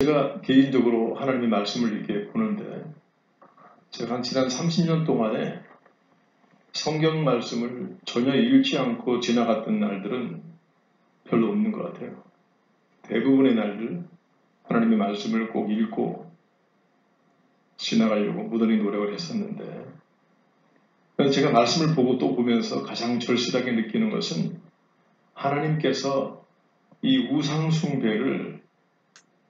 제가 개인적으로 하나님의 말씀을 이렇게 보는데 제가 한 지난 30년 동안에 성경 말씀을 전혀 읽지 않고 지나갔던 날들은 별로 없는 것 같아요. 대부분의 날들 하나님의 말씀을 꼭 읽고 지나가려고 무던히 노력을 했었는데, 그래서 제가 말씀을 보고 또 보면서 가장 절실하게 느끼는 것은 하나님께서 이 우상 숭배를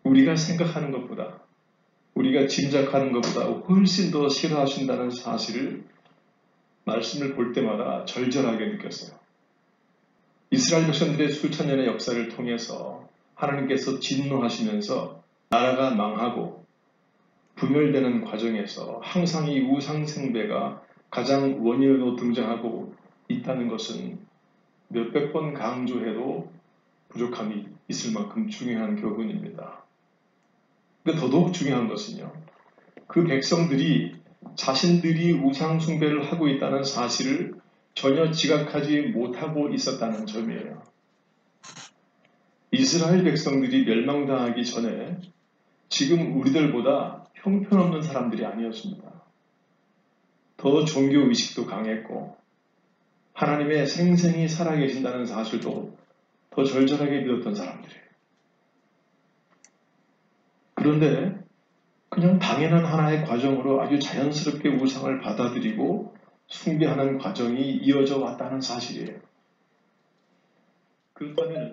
우리가 생각하는 것보다, 우리가 짐작하는 것보다 훨씬 더 싫어하신다는 사실을 말씀을 볼 때마다 절절하게 느꼈어요. 이스라엘 백성들의 수천 년의 역사를 통해서 하나님께서 진노하시면서 나라가 망하고 분열되는 과정에서 항상 이 우상 숭배가 가장 원인으로 등장하고 있다는 것은 몇백 번 강조해도 부족함이 있을 만큼 중요한 교훈입니다. 근데 더더욱 중요한 것은요, 그 백성들이 자신들이 우상 숭배를 하고 있다는 사실을 전혀 지각하지 못하고 있었다는 점이에요. 이스라엘 백성들이 멸망당하기 전에 지금 우리들보다 형편없는 사람들이 아니었습니다. 더 종교의식도 강했고 하나님의 생생히 살아계신다는 사실도 더 절절하게 믿었던 사람들이에요. 그런데 그냥 당연한 하나의 과정으로 아주 자연스럽게 우상을 받아들이고 숭배하는 과정이 이어져 왔다는 사실이에요. 그렇다면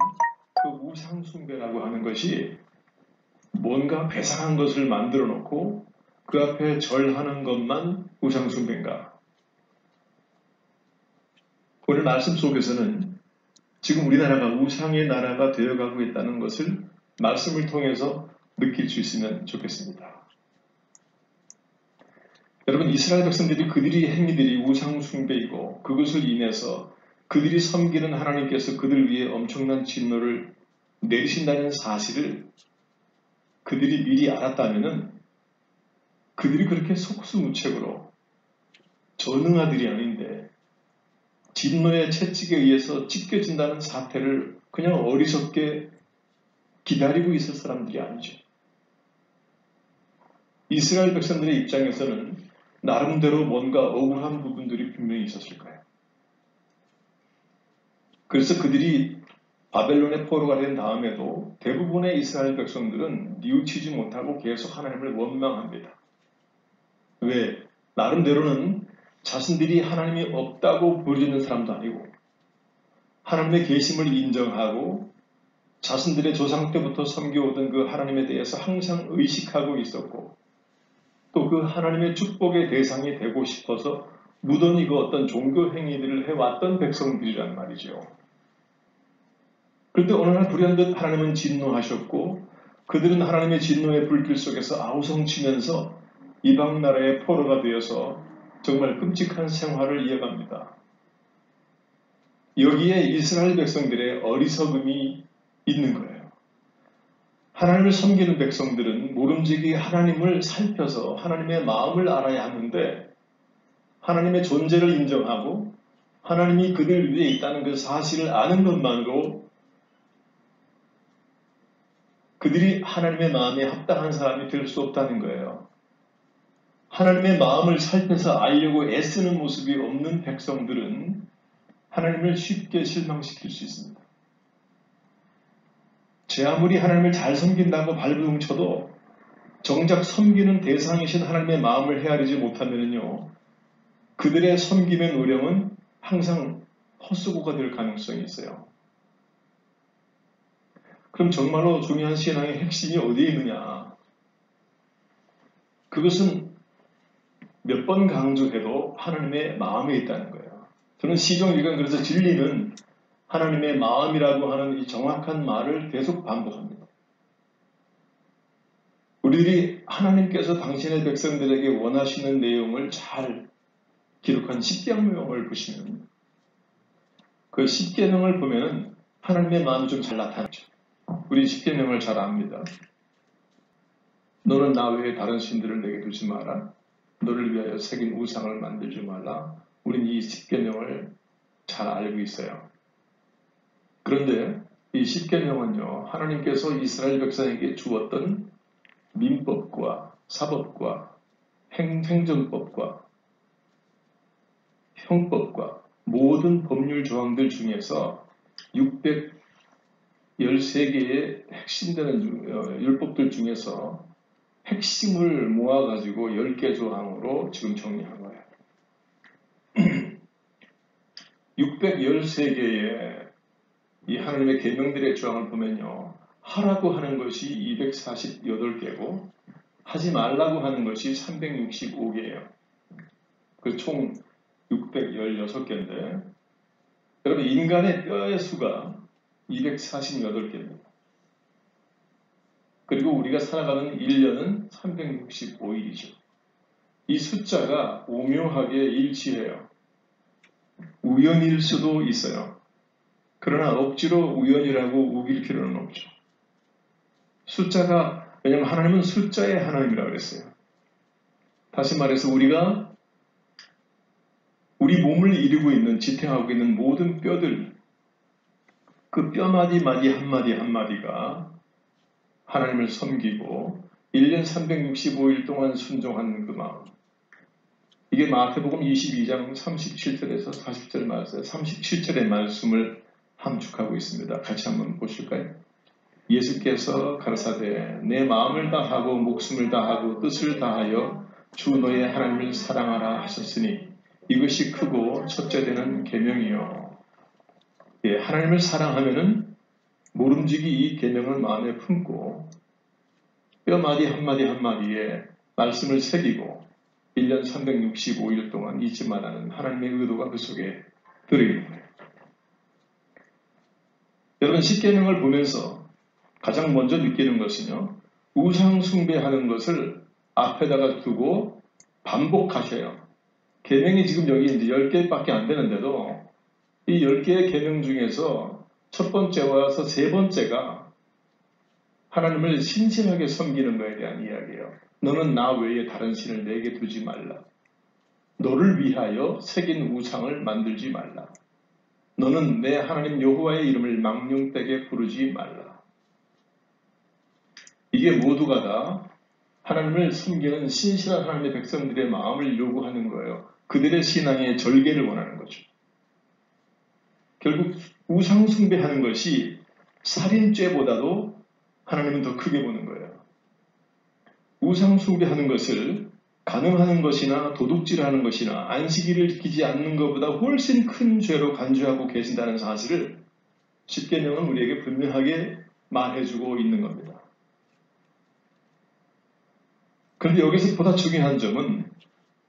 그 우상 숭배라고 하는 것이 뭔가 배상한 것을 만들어 놓고 그 앞에 절하는 것만 우상 숭배인가? 오늘 말씀 속에서는 지금 우리나라가 우상의 나라가 되어가고 있다는 것을 말씀을 통해서 느낄 수 있으면 좋겠습니다. 여러분, 이스라엘 백성들이 그들의 행위들이 우상 숭배이고 그것을 인해서 그들이 섬기는 하나님께서 그들 위에 엄청난 진노를 내리신다는 사실을 그들이 미리 알았다면 그들이 그렇게 속수무책으로 전능아들이 아닌데 진노의 채찍에 의해서 찢겨진다는 사태를 그냥 어리석게 기다리고 있을 사람들이 아니죠. 이스라엘 백성들의 입장에서는 나름대로 뭔가 억울한 부분들이 분명히 있었을 거예요. 그래서 그들이 바벨론의 포로가 된 다음에도 대부분의 이스라엘 백성들은 뉘우치지 못하고 계속 하나님을 원망합니다. 왜? 나름대로는 자신들이 하나님이 없다고 부르짖는 사람도 아니고 하나님의 계심을 인정하고 자신들의 조상 때부터 섬겨오던 그 하나님에 대해서 항상 의식하고 있었고 또 그 하나님의 축복의 대상이 되고 싶어서 무던히 그 어떤 종교 행위들을 해왔던 백성들이란 말이죠. 그런데 어느 날 불현듯 하나님은 진노하셨고 그들은 하나님의 진노의 불길 속에서 아우성치면서 이방 나라의 포로가 되어서 정말 끔찍한 생활을 이어갑니다. 여기에 이스라엘 백성들의 어리석음이 있는 거예요. 하나님을 섬기는 백성들은 모름지기 하나님을 살펴서 하나님의 마음을 알아야 하는데 하나님의 존재를 인정하고 하나님이 그들 위에 있다는 그 사실을 아는 것만으로 그들이 하나님의 마음에 합당한 사람이 될 수 없다는 거예요. 하나님의 마음을 살펴서 알려고 애쓰는 모습이 없는 백성들은 하나님을 쉽게 실망시킬 수 있습니다. 제 아무리 하나님을 잘 섬긴다고 발버둥쳐도 정작 섬기는 대상이신 하나님의 마음을 헤아리지 못하면요, 그들의 섬김의 노력은 항상 헛수고가 될 가능성이 있어요. 그럼 정말로 중요한 신앙의 핵심이 어디에 있느냐? 그것은 몇 번 강조해도 하나님의 마음에 있다는 거예요. 저는 시종일관 그래서 진리는 하나님의 마음이라고 하는 이 정확한 말을 계속 반복합니다. 우리들이 하나님께서 당신의 백성들에게 원하시는 내용을 잘 기록한 십계명을 보시면 그 십계명을 보면 하나님의 마음이 좀 잘 나타나죠. 우리 십계명을 잘 압니다. 너는 나 외에 다른 신들을 내게 두지 마라. 너를 위하여 새긴 우상을 만들지 말라. 우린 이 십계명을 잘 알고 있어요. 그런데 이 십계명은요, 하나님께서 이스라엘 백성에게 주었던 민법과 사법과 행정법과 형법과 모든 법률 조항들 중에서 613개의 핵심되는 율법들 중에서 핵심을 모아가지고 10개 조항으로 지금 정리한 거예요. 613개의 이 하나님의 계명들의 조항을 보면요. 하라고 하는 것이 248개고 하지 말라고 하는 것이 365개예요. 그 총 616개인데 여러분 인간의 뼈의 수가 248개입니다. 그리고 우리가 살아가는 1년은 365일이죠. 이 숫자가 오묘하게 일치해요. 우연일 수도 있어요. 그러나 억지로 우연이라고 우길 필요는 없죠. 숫자가, 왜냐하면 하나님은 숫자의 하나님이라고 그랬어요. 다시 말해서 우리가 우리 몸을 이루고 있는, 지탱하고 있는 모든 뼈들, 그 뼈마디 마디 한마디 한마디가 하나님을 섬기고 1년 365일 동안 순종하는 그 마음. 이게 마태복음 22장 37절에서 40절 말씀, 37절의 말씀을 함축하고 있습니다. 같이 한번 보실까요? 예수께서 가라사대 내 마음을 다하고 목숨을 다하고 뜻을 다하여 주 너의 하나님을 사랑하라 하셨으니 이것이 크고 첫째 되는 계명이요. 예, 하나님을 사랑하면은 모름지기 이 계명을 마음에 품고 뼈마디 한마디 한마디에 말씀을 새기고 1년 365일 동안 잊지 말라는 하나님의 의도가 그 속에 들어있는 거예요. 여러분 십계명을 보면서 가장 먼저 느끼는 것은요. 우상 숭배하는 것을 앞에다가 두고 반복하셔요. 계명이 지금 여기 이제 10개밖에 안 되는데도 이 10개의 계명 중에서 첫 번째와서 세 번째가 하나님을 신실하게 섬기는 것에 대한 이야기예요. 너는 나 외에 다른 신을 내게 두지 말라. 너를 위하여 새긴 우상을 만들지 말라. 너는 내 하나님 여호와의 이름을 망령되게 부르지 말라. 이게 모두가 다 하나님을 섬기는 신실한 하나님의 백성들의 마음을 요구하는 거예요. 그들의 신앙의 절개를 원하는 거죠. 결국 우상 숭배하는 것이 살인죄보다도 하나님은 더 크게 보는 거예요. 우상 숭배하는 것을 간음하는 것이나 도둑질하는 것이나 안식일을 지키지 않는 것보다 훨씬 큰 죄로 간주하고 계신다는 사실을 십계명은 우리에게 분명하게 말해주고 있는 겁니다. 그런데 여기서 보다 중요한 점은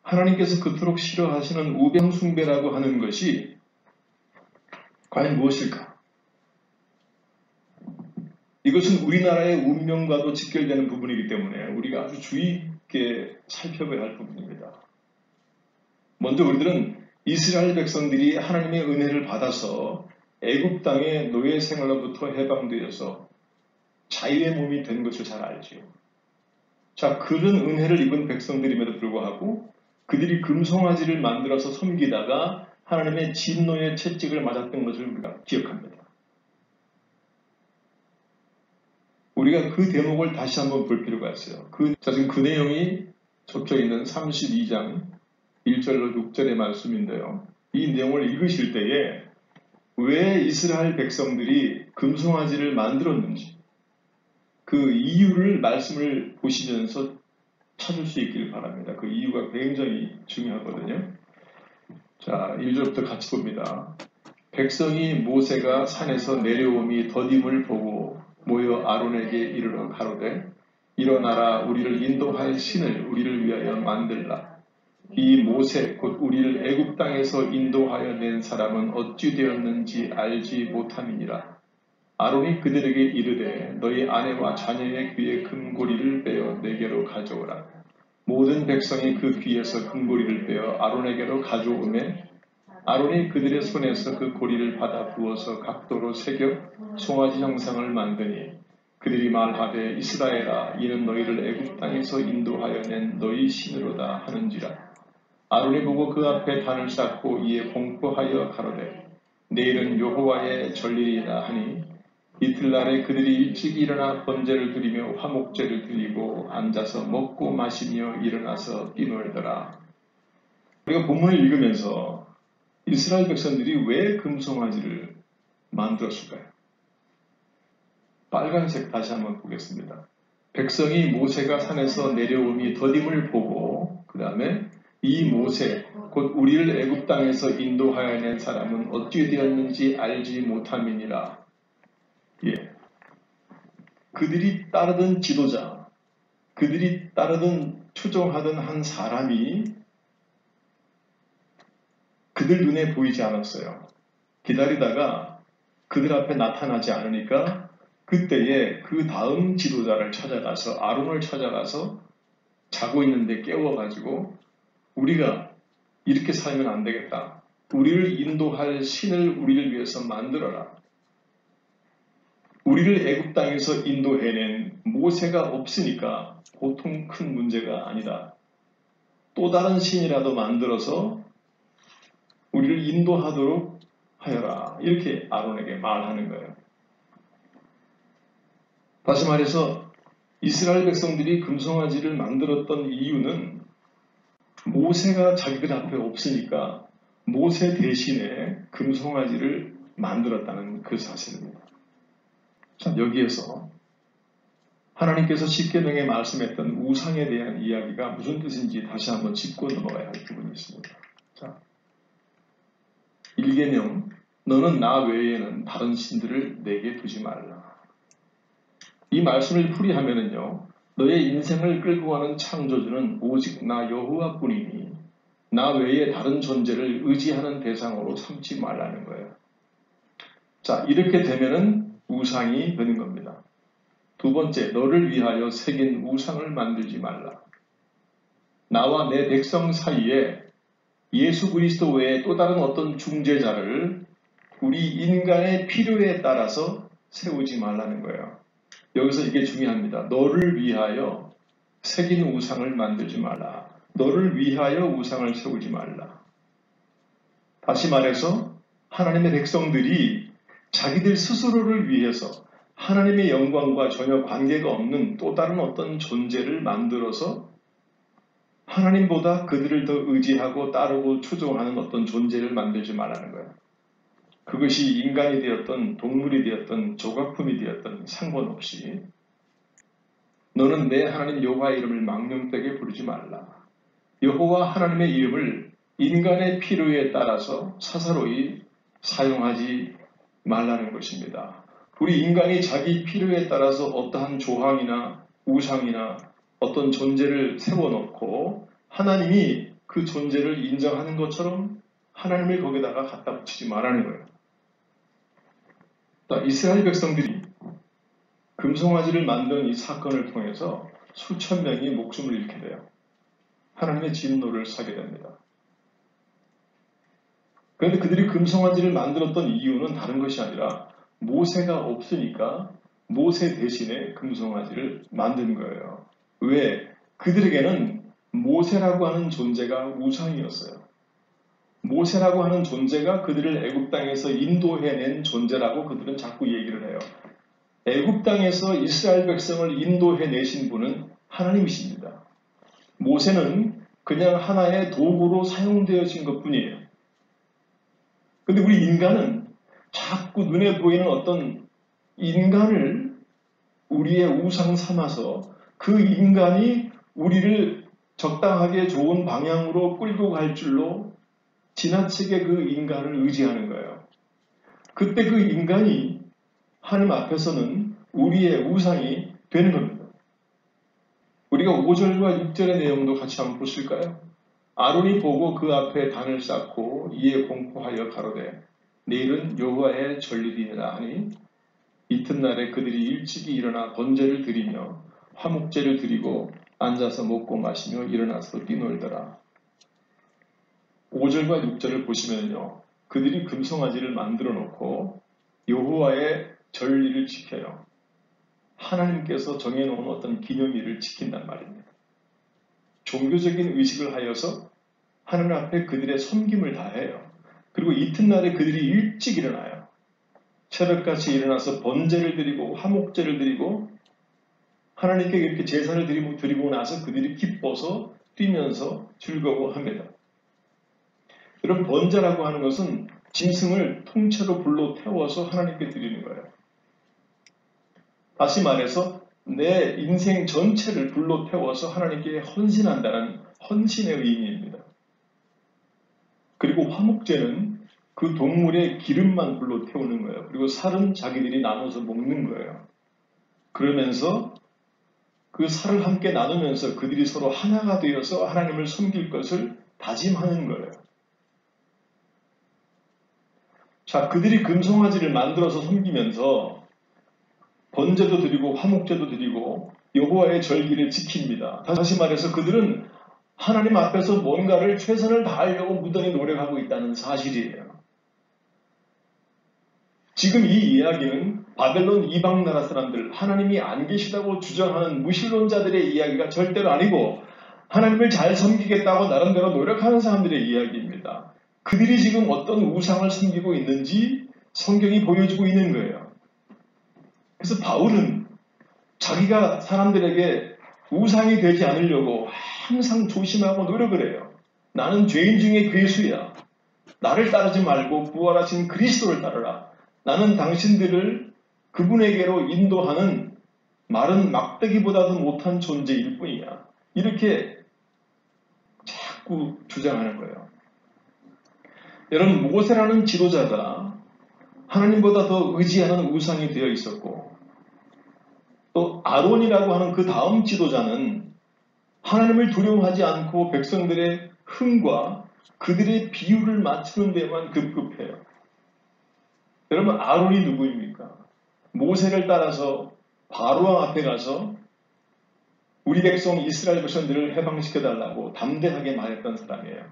하나님께서 그토록 싫어하시는 우상 숭배라고 하는 것이 과연 무엇일까? 이것은 우리나라의 운명과도 직결되는 부분이기 때문에 우리가 아주 주의 깊게 살펴봐야 할 부분입니다. 먼저 우리들은 이스라엘 백성들이 하나님의 은혜를 받아서 애굽 땅의 노예 생활로부터 해방되어서 자유의 몸이 된 것을 잘 알죠. 자, 그런 은혜를 입은 백성들임에도 불구하고 그들이 금송아지를 만들어서 섬기다가 하나님의 진노의 채찍을 맞았던 것을 우리가 기억합니다. 우리가 그 대목을 다시 한번 볼 필요가 있어요. 지금 그 내용이 적혀 있는 32장 1절로 6절의 말씀인데요. 이 내용을 읽으실 때에 왜 이스라엘 백성들이 금송아지를 만들었는지 그 이유를 말씀을 보시면서 찾을 수 있길 바랍니다. 그 이유가 굉장히 중요하거든요. 자, 1절부터 같이 봅니다. 백성이 모세가 산에서 내려옴이 더딤을 보고 모여 아론에게 이르러 가로되 일어나라 우리를 인도할 신을 우리를 위하여 만들라. 이 모세 곧 우리를 애굽 땅에서 인도하여 낸 사람은 어찌 되었는지 알지 못함이니라. 아론이 그들에게 이르되 너희 아내와 자녀의 귀에 금고리를 빼어 내게로 가져오라. 모든 백성이 그 귀에서 금고리를 빼어 아론에게로 가져오매 아론이 그들의 손에서 그 고리를 받아 부어서 각도로 새겨 송아지 형상을 만드니 그들이 말하되 이스라엘아 이는 너희를 애굽 땅에서 인도하여 낸 너희 신으로다 하는지라. 아론이 보고 그 앞에 단을 쌓고 이에 공포하여 가로되 내일은 여호와의 전일이라 하니 이틀날에 그들이 일찍 일어나 번제를 드리며 화목제를 드리고 앉아서 먹고 마시며 일어나서 뛰놀더라. 우리가 본문을 읽으면서 이스라엘 백성들이 왜 금송아지를 만들었을까요? 빨간색 다시 한번 보겠습니다. 백성이 모세가 산에서 내려오니 더딤을 보고 그 다음에 이 모세 곧 우리를 애굽 땅에서 인도하여 낸 사람은 어찌 되었는지 알지 못함이니라. 예, 그들이 따르던 지도자, 그들이 따르던 추종하던 한 사람이 그들 눈에 보이지 않았어요. 기다리다가 그들 앞에 나타나지 않으니까 그때에 그 다음 지도자를 찾아가서 아론을 찾아가서 자고 있는데 깨워가지고 우리가 이렇게 살면 안 되겠다. 우리를 인도할 신을 우리를 위해서 만들어라. 우리를 애굽 땅에서 인도해낸 모세가 없으니까 보통 큰 문제가 아니다. 또 다른 신이라도 만들어서 우리를 인도하도록 하여라. 이렇게 아론에게 말하는 거예요. 다시 말해서 이스라엘 백성들이 금송아지를 만들었던 이유는 모세가 자기들 앞에 없으니까 모세 대신에 금송아지를 만들었다는 그 사실입니다. 자, 여기에서 하나님께서 십계명에 말씀했던 우상에 대한 이야기가 무슨 뜻인지 다시 한번 짚고 넘어가야 할 부분이 있습니다. 자, 1계명, 너는 나 외에는 다른 신들을 내게 두지 말라. 이 말씀을 풀이하면은요, 너의 인생을 끌고 가는 창조주는 오직 나 여호와뿐이니 나 외에 다른 존재를 의지하는 대상으로 삼지 말라는 거예요. 자, 이렇게 되면은 우상이 되는 겁니다. 두 번째, 너를 위하여 새긴 우상을 만들지 말라. 나와 내 백성 사이에 예수 그리스도 외에 또 다른 어떤 중재자를 우리 인간의 필요에 따라서 세우지 말라는 거예요. 여기서 이게 중요합니다. 너를 위하여 새긴 우상을 만들지 말라. 너를 위하여 우상을 세우지 말라. 다시 말해서 하나님의 백성들이 자기들 스스로를 위해서 하나님의 영광과 전혀 관계가 없는 또 다른 어떤 존재를 만들어서 하나님보다 그들을 더 의지하고 따르고 추종하는 어떤 존재를 만들지 말라는 거예요. 그것이 인간이 되었던 동물이 되었던 조각품이 되었던 상관없이 너는 내 하나님 여호와의 이름을 망령되게 부르지 말라. 여호와 하나님의 이름을 인간의 필요에 따라서 사사로이 사용하지 말라는 것입니다. 우리 인간이 자기 필요에 따라서 어떠한 조항이나 우상이나 어떤 존재를 세워놓고 하나님이 그 존재를 인정하는 것처럼 하나님을 거기다가 갖다 붙이지 말라는 거예요. 이스라엘 백성들이 금송아지를 만든 이 사건을 통해서 수천 명이 목숨을 잃게 돼요. 하나님의 진노를 사게 됩니다. 그런데 그들이 금송아지를 만들었던 이유는 다른 것이 아니라 모세가 없으니까 모세 대신에 금송아지를 만든 거예요. 왜? 그들에게는 모세라고 하는 존재가 우상이었어요. 모세라고 하는 존재가 그들을 애굽 땅에서 인도해낸 존재라고 그들은 자꾸 얘기를 해요. 애굽 땅에서 이스라엘 백성을 인도해내신 분은 하나님이십니다. 모세는 그냥 하나의 도구로 사용되어진 것뿐이에요. 그런데 우리 인간은 자꾸 눈에 보이는 어떤 인간을 우리의 우상 삼아서 그 인간이 우리를 적당하게 좋은 방향으로 끌고 갈 줄로 지나치게 그 인간을 의지하는 거예요. 그때 그 인간이 하나님 앞에서는 우리의 우상이 되는 겁니다. 우리가 5절과 6절의 내용도 같이 한번 보실까요? 아론이 보고 그 앞에 단을 쌓고 이에 공포하여 가로되 내일은 여호와의 전리이니라 하니 이튿날에 그들이 일찍이 일어나 번제를 드리며 화목제를 드리고 앉아서 먹고 마시며 일어나서 뛰놀더라. 5절과 6절을 보시면요. 그들이 금송아지를 만들어 놓고 여호와의 전리를 지켜요. 하나님께서 정해놓은 어떤 기념일을 지킨단 말입니다. 종교적인 의식을 하여서 하나님 앞에 그들의 섬김을 다해요. 그리고 이튿날에 그들이 일찍 일어나요. 새벽같이 일어나서 번제를 드리고 화목제를 드리고 하나님께 이렇게 제사를 드리고 나서 그들이 기뻐서 뛰면서 즐거워합니다. 여러분, 번제라고 하는 것은 짐승을 통째로 불로 태워서 하나님께 드리는 거예요. 다시 말해서 내 인생 전체를 불로 태워서 하나님께 헌신한다는 헌신의 의미입니다. 그리고 화목제는 그 동물의 기름만 불로 태우는 거예요. 그리고 살은 자기들이 나눠서 먹는 거예요. 그러면서 그 살을 함께 나누면서 그들이 서로 하나가 되어서 하나님을 섬길 것을 다짐하는 거예요. 자, 그들이 금송아지를 만들어서 섬기면서 번제도 드리고 화목제도 드리고 여호와의 절기를 지킵니다. 다시 말해서 그들은 하나님 앞에서 뭔가를 최선을 다하려고 무던히 노력하고 있다는 사실이에요. 지금 이 이야기는 바벨론 이방 나라 사람들, 하나님이 안 계시다고 주장하는 무신론자들의 이야기가 절대로 아니고 하나님을 잘 섬기겠다고 나름대로 노력하는 사람들의 이야기입니다. 그들이 지금 어떤 우상을 섬기고 있는지 성경이 보여주고 있는 거예요. 그래서 바울은 자기가 사람들에게 우상이 되지 않으려고 항상 조심하고 노력을 해요. 나는 죄인 중에 괴수야. 나를 따르지 말고 부활하신 그리스도를 따르라. 나는 당신들을 그분에게로 인도하는 마른 막대기보다도 못한 존재일 뿐이야. 이렇게 자꾸 주장하는 거예요. 여러분, 모세라는 지도자가 하나님보다 더 의지하는 우상이 되어 있었고, 또 아론이라고 하는 그 다음 지도자는 하나님을 두려워하지 않고 백성들의 흥과 그들의 비유를 맞추는 데만 급급해요. 여러분, 아론이 누구입니까? 모세를 따라서 바로왕 앞에 가서 우리 백성 이스라엘 백성들을 해방시켜달라고 담대하게 말했던 사람이에요.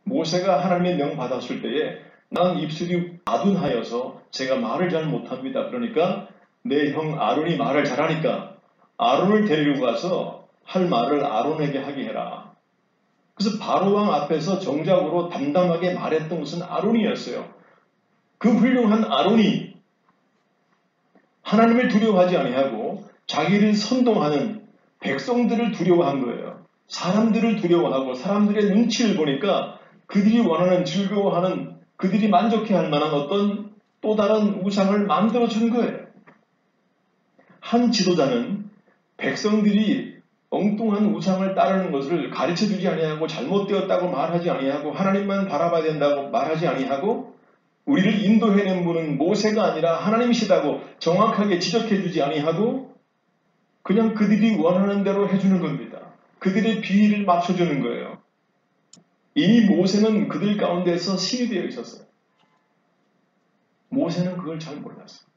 모세가 하나님의 명 받았을 때에 나는 입술이 아둔하여서 제가 말을 잘 못합니다. 그러니까 내 형 아론이 말을 잘하니까 아론을 데리고 가서 할 말을 아론에게 하게 해라. 그래서 바로왕 앞에서 정작으로 담담하게 말했던 것은 아론이었어요. 그 훌륭한 아론이 하나님을 두려워하지 아니하고 자기를 선동하는 백성들을 두려워한 거예요. 사람들을 두려워하고 사람들의 눈치를 보니까 그들이 원하는 즐거워하는 그들이 만족해할 만한 어떤 또 다른 우상을 만들어준 거예요. 한 지도자는 백성들이 엉뚱한 우상을 따르는 것을 가르쳐주지 아니하고 잘못되었다고 말하지 아니하고 하나님만 바라봐야 된다고 말하지 아니하고 우리를 인도해낸 분은 모세가 아니라 하나님이시다고 정확하게 지적해주지 아니하고 그냥 그들이 원하는 대로 해주는 겁니다. 그들의 비위를 맞춰주는 거예요. 이미 모세는 그들 가운데서 신이 되어 있었어요. 모세는 그걸 잘 몰랐어요.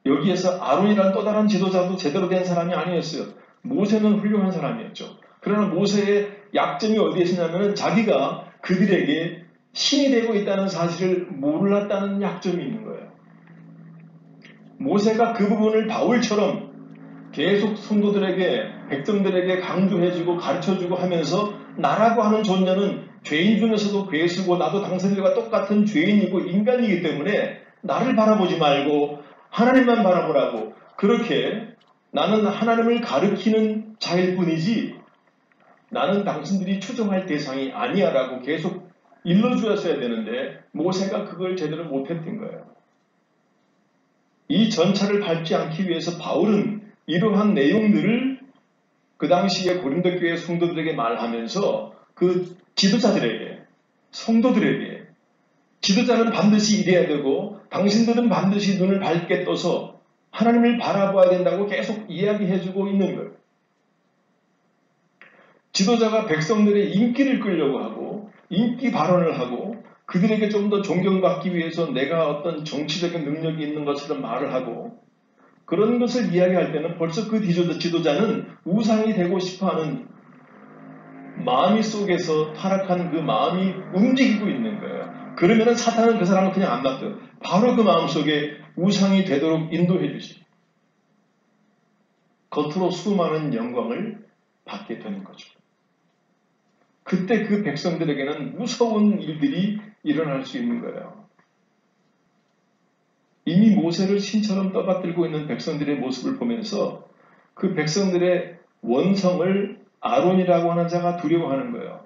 여기에서 아론이라는 또 다른 지도자도 제대로 된 사람이 아니었어요. 모세는 훌륭한 사람이었죠. 그러나 모세의 약점이 어디에 있었냐면 자기가 그들에게 신이 되고 있다는 사실을 몰랐다는 약점이 있는 거예요. 모세가 그 부분을 바울처럼 계속 성도들에게 백성들에게 강조해주고 가르쳐주고 하면서 나라고 하는 존재는 죄인 중에서도 괴수고 나도 당신들과 똑같은 죄인이고 인간이기 때문에 나를 바라보지 말고 하나님만 바라보라고 그렇게 나는 하나님을 가르치는 자일 뿐이지 나는 당신들이 추종할 대상이 아니야 라고 계속 일러주었어야 되는데 모세가 그걸 제대로 못했던 거예요. 이 전차를 밟지 않기 위해서 바울은 이러한 내용들을 그 당시에 고린도 교회 성도들에게 말하면서 그 지도자들에게 성도들에게 지도자는 반드시 이래야 되고 당신들은 반드시 눈을 밝게 떠서 하나님을 바라봐야 된다고 계속 이야기해주고 있는 거예요. 지도자가 백성들의 인기를 끌려고 하고 인기 발언을 하고 그들에게 좀 더 존경받기 위해서 내가 어떤 정치적인 능력이 있는 것처럼 말을 하고 그런 것을 이야기할 때는 벌써 그 지도자는 우상이 되고 싶어하는 마음이 속에서 타락한 그 마음이 움직이고 있는 거예요. 그러면 사탄은 그 사람을 그냥 안 놔둬요. 바로 그 마음속에 우상이 되도록 인도해 주지. 겉으로 수많은 영광을 받게 되는 거죠. 그때 그 백성들에게는 무서운 일들이 일어날 수 있는 거예요. 이미 모세를 신처럼 떠받들고 있는 백성들의 모습을 보면서 그 백성들의 원성을 아론이라고 하는 자가 두려워하는 거예요.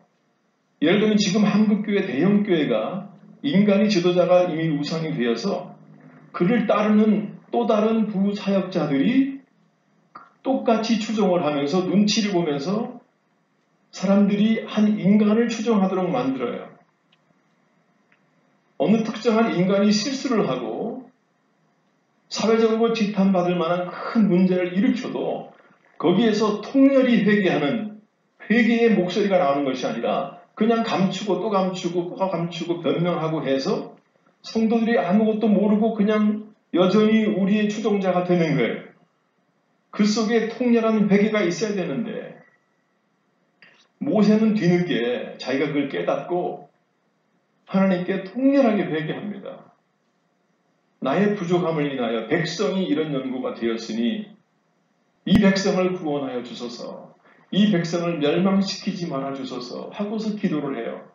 예를 들면 지금 한국교회 대형교회가 인간이 지도자가 이미 우상이 되어서 그를 따르는 또 다른 부사역자들이 똑같이 추종을 하면서 눈치를 보면서 사람들이 한 인간을 추종하도록 만들어요. 어느 특정한 인간이 실수를 하고 사회적으로 비판받을 만한 큰 문제를 일으켜도 거기에서 통렬히 회개하는 회개의 목소리가 나오는 것이 아니라 그냥 감추고 또 감추고 또 감추고 변명하고 해서 성도들이 아무것도 모르고 그냥 여전히 우리의 추종자가 되는 거예요. 그 속에 통렬한 회개가 있어야 되는데 모세는 뒤늦게 자기가 그걸 깨닫고 하나님께 통렬하게 회개합니다. 나의 부족함을 인하여 백성이 이런 연고가 되었으니 이 백성을 구원하여 주소서, 이 백성을 멸망시키지 말아 주소서 하고서 기도를 해요.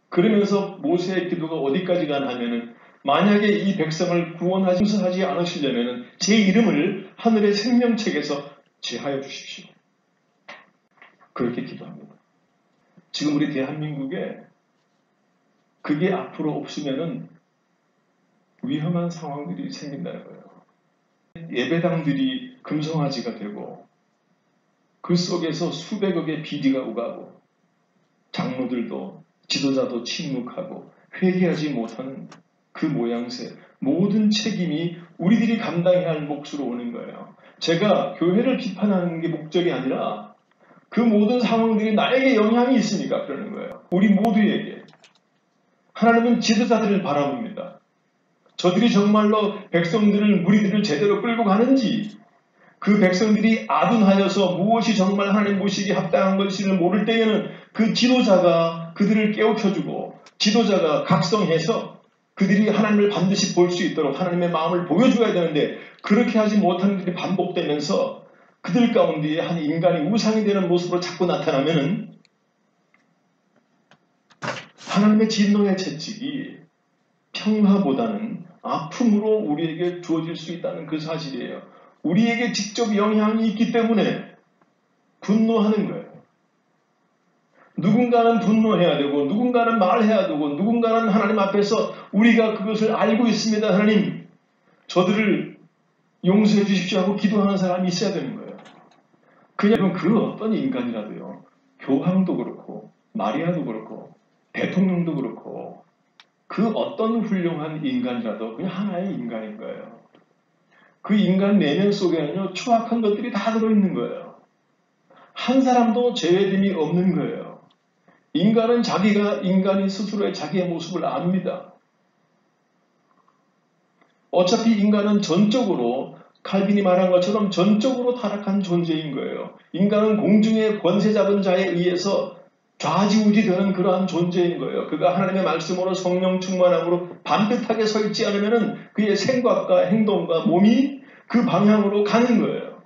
그러면서 모세의 기도가 어디까지 가나 하면은 만약에 이 백성을 구원하지 않으시려면 제 이름을 하늘의 생명책에서 제하여 주십시오. 그렇게 기도합니다. 지금 우리 대한민국에 그게 앞으로 없으면은 위험한 상황들이 생긴다는 거예요. 예배당들이 금송아지가 되고 그 속에서 수백억의 비리가 오가고 장로들도 지도자도 침묵하고 회개하지 못하는 그 모양새, 모든 책임이 우리들이 감당해야 할 몫으로 오는 거예요. 제가 교회를 비판하는 게 목적이 아니라 그 모든 상황들이 나에게 영향이 있으니까 그러는 거예요. 우리 모두에게. 하나님은 지도자들을 바라봅니다. 저들이 정말로 백성들을, 무리들을 제대로 끌고 가는지, 그 백성들이 아둔하여서 무엇이 정말 하나님 모시기에 합당한 것인지를 모를 때에는 그 지도자가 그들을 깨우쳐주고 지도자가 각성해서 그들이 하나님을 반드시 볼 수 있도록 하나님의 마음을 보여줘야 되는데 그렇게 하지 못하는 일이 반복되면서 그들 가운데 한 인간이 우상이 되는 모습으로 자꾸 나타나면 하나님의 진노의 채찍이 평화보다는 아픔으로 우리에게 주어질 수 있다는 그 사실이에요. 우리에게 직접 영향이 있기 때문에 분노하는 거예요. 누군가는 분노해야 되고 누군가는 말해야 되고 누군가는 하나님 앞에서 우리가 그것을 알고 있습니다. 하나님 저들을 용서해 주십시오 하고 기도하는 사람이 있어야 되는 거예요. 그냥 그 어떤 인간이라도요. 교황도 그렇고 마리아도 그렇고 대통령도 그렇고 그 어떤 훌륭한 인간이라도 그냥 하나의 인간인 거예요. 그 인간 내면 속에는요. 추악한 것들이 다 들어있는 거예요. 한 사람도 제외됨이 없는 거예요. 인간은 인간이 스스로의 자기의 모습을 압니다. 어차피 인간은 전적으로 칼빈이 말한 것처럼 전적으로 타락한 존재인 거예요. 인간은 공중의 권세 잡은 자에 의해서 좌지우지되는 그러한 존재인 거예요. 그가 하나님의 말씀으로 성령 충만함으로 반듯하게 서 있지 않으면 그의 생각과 행동과 몸이 그 방향으로 가는 거예요.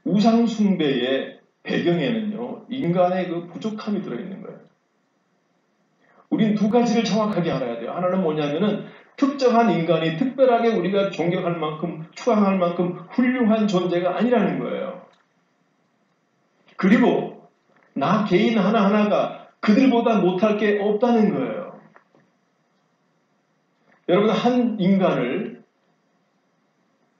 우상 숭배의 배경에는요. 인간의 그 부족함이 들어있는 거예요. 우린 두 가지를 정확하게 알아야 돼요. 하나는 뭐냐면은 특정한 인간이 특별하게 우리가 존경할 만큼 추앙할 만큼 훌륭한 존재가 아니라는 거예요. 그리고 나 개인 하나하나가 그들보다 못할 게 없다는 거예요. 여러분 한 인간을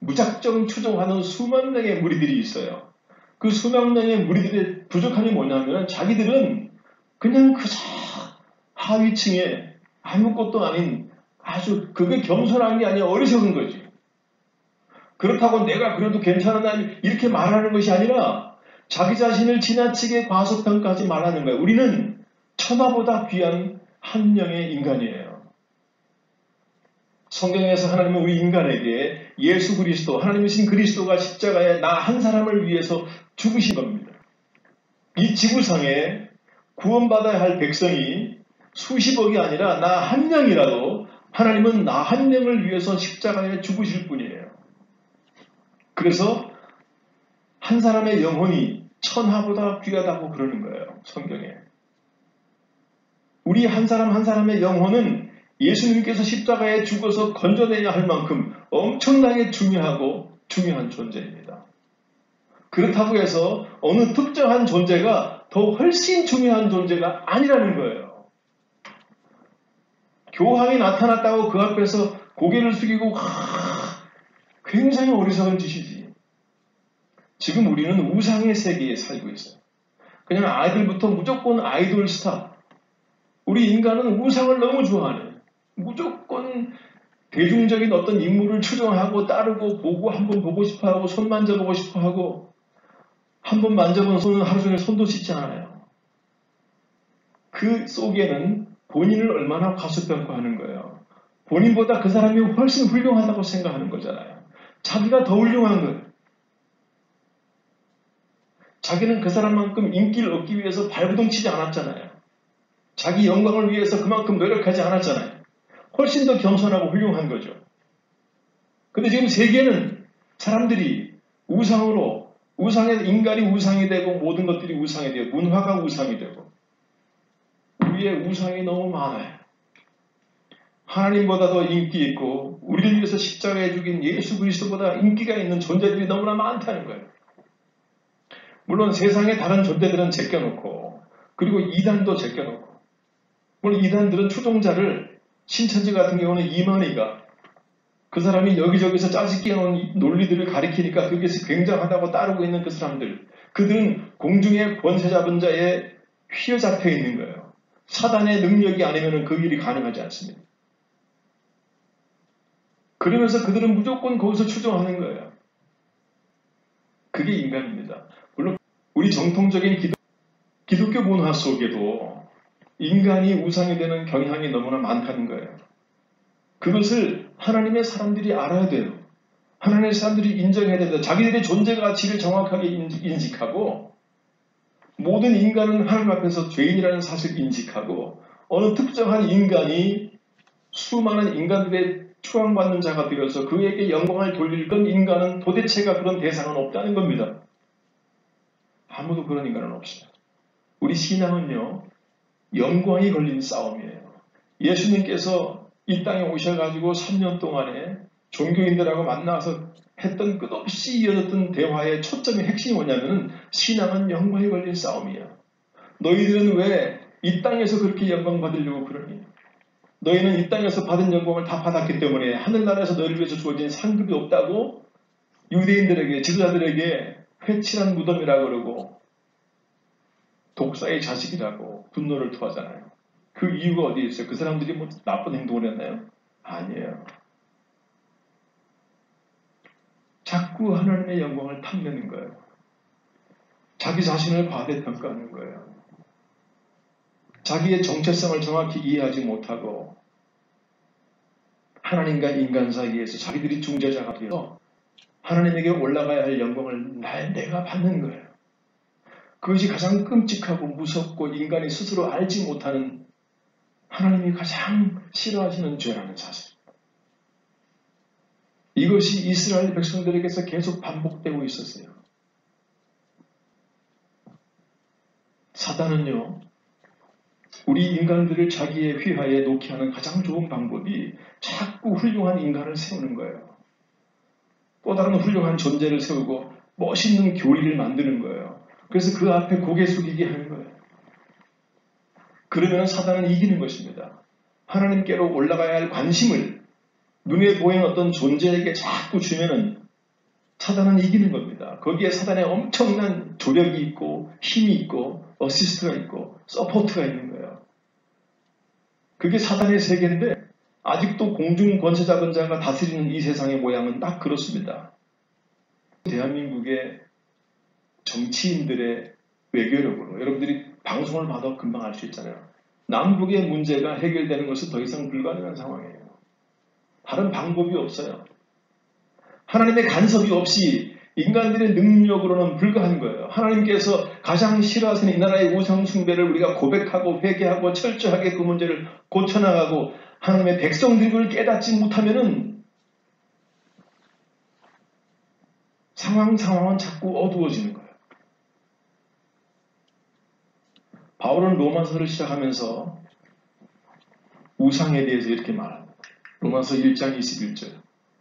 무작정 추종하는 수만 명의 무리들이 있어요. 그 수만 명의 무리들의 부족함이 뭐냐면 자기들은 그냥 그저 하위층에 아무것도 아닌 아주 그게 겸손한 게 아니라 어리석은 거지. 그렇다고 내가 그래도 괜찮은 아니 이렇게 말하는 것이 아니라 자기 자신을 지나치게 과소평가하지 말라는 거예요. 우리는 천하보다 귀한 한 명의 인간이에요. 성경에서 하나님은 우리 인간에게 예수 그리스도, 하나님이신 그리스도가 십자가에 나 한 사람을 위해서 죽으신 겁니다. 이 지구상에 구원받아야 할 백성이 수십억이 아니라 나 한 명이라도 하나님은 나 한 명을 위해서 십자가에 죽으실 분이에요. 그래서 한 사람의 영혼이 천하보다 귀하다고 그러는 거예요. 성경에. 우리 한 사람 한 사람의 영혼은 예수님께서 십자가에 죽어서 건져내야 할 만큼 엄청나게 중요한 존재입니다. 그렇다고 해서 어느 특정한 존재가 더 훨씬 중요한 존재가 아니라는 거예요. 교황이 나타났다고 그 앞에서 고개를 숙이고 굉장히 어리석은 짓이지. 지금 우리는 우상의 세계에 살고 있어요. 그냥 아이들부터 무조건 아이돌 스타. 우리 인간은 우상을 너무 좋아하네. 무조건 대중적인 어떤 인물을 추종하고 따르고 보고 한번 보고 싶어하고 손 만져보고 싶어하고 한번 만져본 손은 하루 종일 손도 씻지 않아요. 그 속에는 본인을 얼마나 과소평가하는 거예요. 본인보다 그 사람이 훨씬 훌륭하다고 생각하는 거잖아요. 자기가 더 훌륭한 거예요. 자기는 그 사람만큼 인기를 얻기 위해서 발부둥 치지 않았잖아요. 자기 영광을 위해서 그만큼 노력하지 않았잖아요. 훨씬 더 겸손하고 훌륭한 거죠. 근데 지금 세계는 사람들이 우상으로, 인간이 우상이 되고 모든 것들이 우상이 되고 문화가 우상이 되고 우리의 우상이 너무 많아요. 하나님보다 더 인기 있고 우리를 위해서 십자가에 죽인 예수 그리스도보다 인기가 있는 존재들이 너무나 많다는 거예요. 물론 세상의 다른 존재들은 제껴놓고 그리고 이단도 제껴놓고 물론 이단들은 추종자를 신천지 같은 경우는 이만희가 그 사람이 여기저기서 짜집게 해놓은 논리들을 가리키니까 그것이 굉장하다고 따르고 있는 그 사람들 그들은 공중의 권세 잡은 자에 휘어잡혀 있는 거예요. 사단의 능력이 아니면 그 일이 가능하지 않습니다. 그러면서 그들은 무조건 거기서 추종하는 거예요. 그게 인간입니다. 물론 우리 정통적인 기독교 문화 속에도 인간이 우상이 되는 경향이 너무나 많다는 거예요. 그것을 하나님의 사람들이 알아야 돼요. 하나님의 사람들이 인정해야 된다. 자기들의 존재 가치를 정확하게 인식하고 모든 인간은 하나님 앞에서 죄인이라는 사실을 인식하고 어느 특정한 인간이 수많은 인간들의 추앙받는 자가 되어서 그에게 영광을 돌릴 건 인간은 도대체가 그런 대상은 없다는 겁니다. 아무도 그런 인간은 없어요. 우리 신앙은요. 영광이 걸린 싸움이에요. 예수님께서 이 땅에 오셔가지고 3년 동안에 종교인들하고 만나서 했던 끝없이 이어졌던 대화의 초점의 핵심이 뭐냐면 신앙은 영광이 걸린 싸움이야. 너희들은 왜 이 땅에서 그렇게 영광 받으려고 그러니? 너희는 이 땅에서 받은 영광을 다 받았기 때문에 하늘나라에서 너희를 위해서 주어진 상급이 없다고 유대인들에게 지도자들에게 회칠한 무덤이라 그러고 독사의 자식이라고 분노를 토하잖아요. 그 이유가 어디에 있어요? 그 사람들이 뭐 나쁜 행동을 했나요? 아니에요. 자꾸 하나님의 영광을 탐내는 거예요. 자기 자신을 과대평가하는 거예요. 자기의 정체성을 정확히 이해하지 못하고 하나님과 인간 사이에서 자기들이 중재자가 되어서 하나님에게 올라가야 할 영광을 내가 받는 거예요. 그것이 가장 끔찍하고 무섭고 인간이 스스로 알지 못하는 하나님이 가장 싫어하시는 죄라는 사실. 이것이 이스라엘 백성들에게서 계속 반복되고 있었어요. 사단은요. 우리 인간들을 자기의 휘하에 놓게 하는 가장 좋은 방법이 자꾸 훌륭한 인간을 세우는 거예요. 또 다른 훌륭한 존재를 세우고 멋있는 교리를 만드는 거예요. 그래서 그 앞에 고개 숙이게 하는 거예요. 그러면 사단은 이기는 것입니다. 하나님께로 올라가야 할 관심을 눈에 보이는 어떤 존재에게 자꾸 주면은 사단은 이기는 겁니다. 거기에 사단의 엄청난 조력이 있고 힘이 있고 어시스트가 있고 서포트가 있는 거예요. 그게 사단의 세계인데 아직도 공중 권세 잡은 자가 다스리는 이 세상의 모양은 딱 그렇습니다. 대한민국의 정치인들의 외교력으로 여러분들이 방송을 봐도 금방 알 수 있잖아요. 남북의 문제가 해결되는 것은 더 이상 불가능한 상황이에요. 다른 방법이 없어요. 하나님의 간섭이 없이 인간들의 능력으로는 불가한 거예요. 하나님께서 가장 싫어하시는 이 나라의 우상 숭배를 우리가 고백하고 회개하고 철저하게 그 문제를 고쳐나가고 하나님의 백성들을 깨닫지 못하면은 상황은 자꾸 어두워지는 거예요. 바울은 로마서를 시작하면서 우상에 대해서 이렇게 말합니다. 로마서 1장 21절.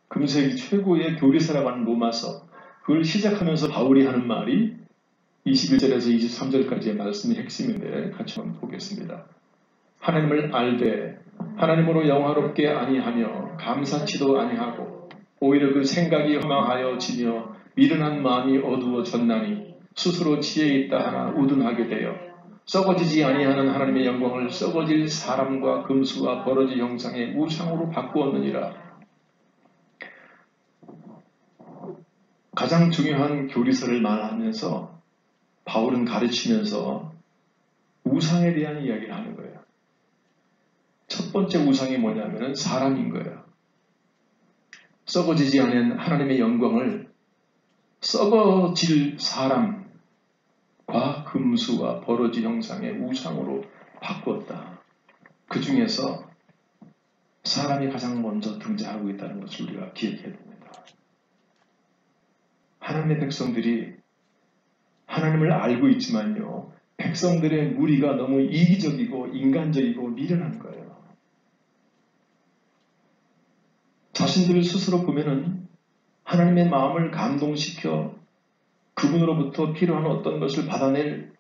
금세기 최고의 교리서라고 하는 로마서, 그걸 시작하면서 바울이 하는 말이 21절에서 23절까지의 말씀이 핵심인데 같이 한번 보겠습니다. 하나님을 알되 하나님으로 영화롭게 아니하며 감사치도 아니하고 오히려 그 생각이 허망하여지며 미련한 마음이 어두워졌나니 스스로 지혜 있다 하나 우둔하게 되어 썩어지지 아니하는 하나님의 영광을 썩어질 사람과 금수와 버러지 형상의 우상으로 바꾸었느니라. 가장 중요한 교리서를 말하면서 바울은 가르치면서 우상에 대한 이야기를 하는 거예요. 첫 번째 우상이 뭐냐면 사람인 거예요. 썩어지지 않은 하나님의 영광을 썩어질 사람과 금수와 버러지 형상의 우상으로 바꾸었다. 그 중에서 사람이 가장 먼저 등장하고 있다는 것을 우리가 기억해야 됩니다. 하나님의 백성들이 하나님을 알고 있지만요, 백성들의 무리가 너무 이기적이고 인간적이고 미련한 거예요. 자신들 스스로 보면은 하나님의 마음을 감동시켜 그분으로부터 필요한 어떤 것을 받아낼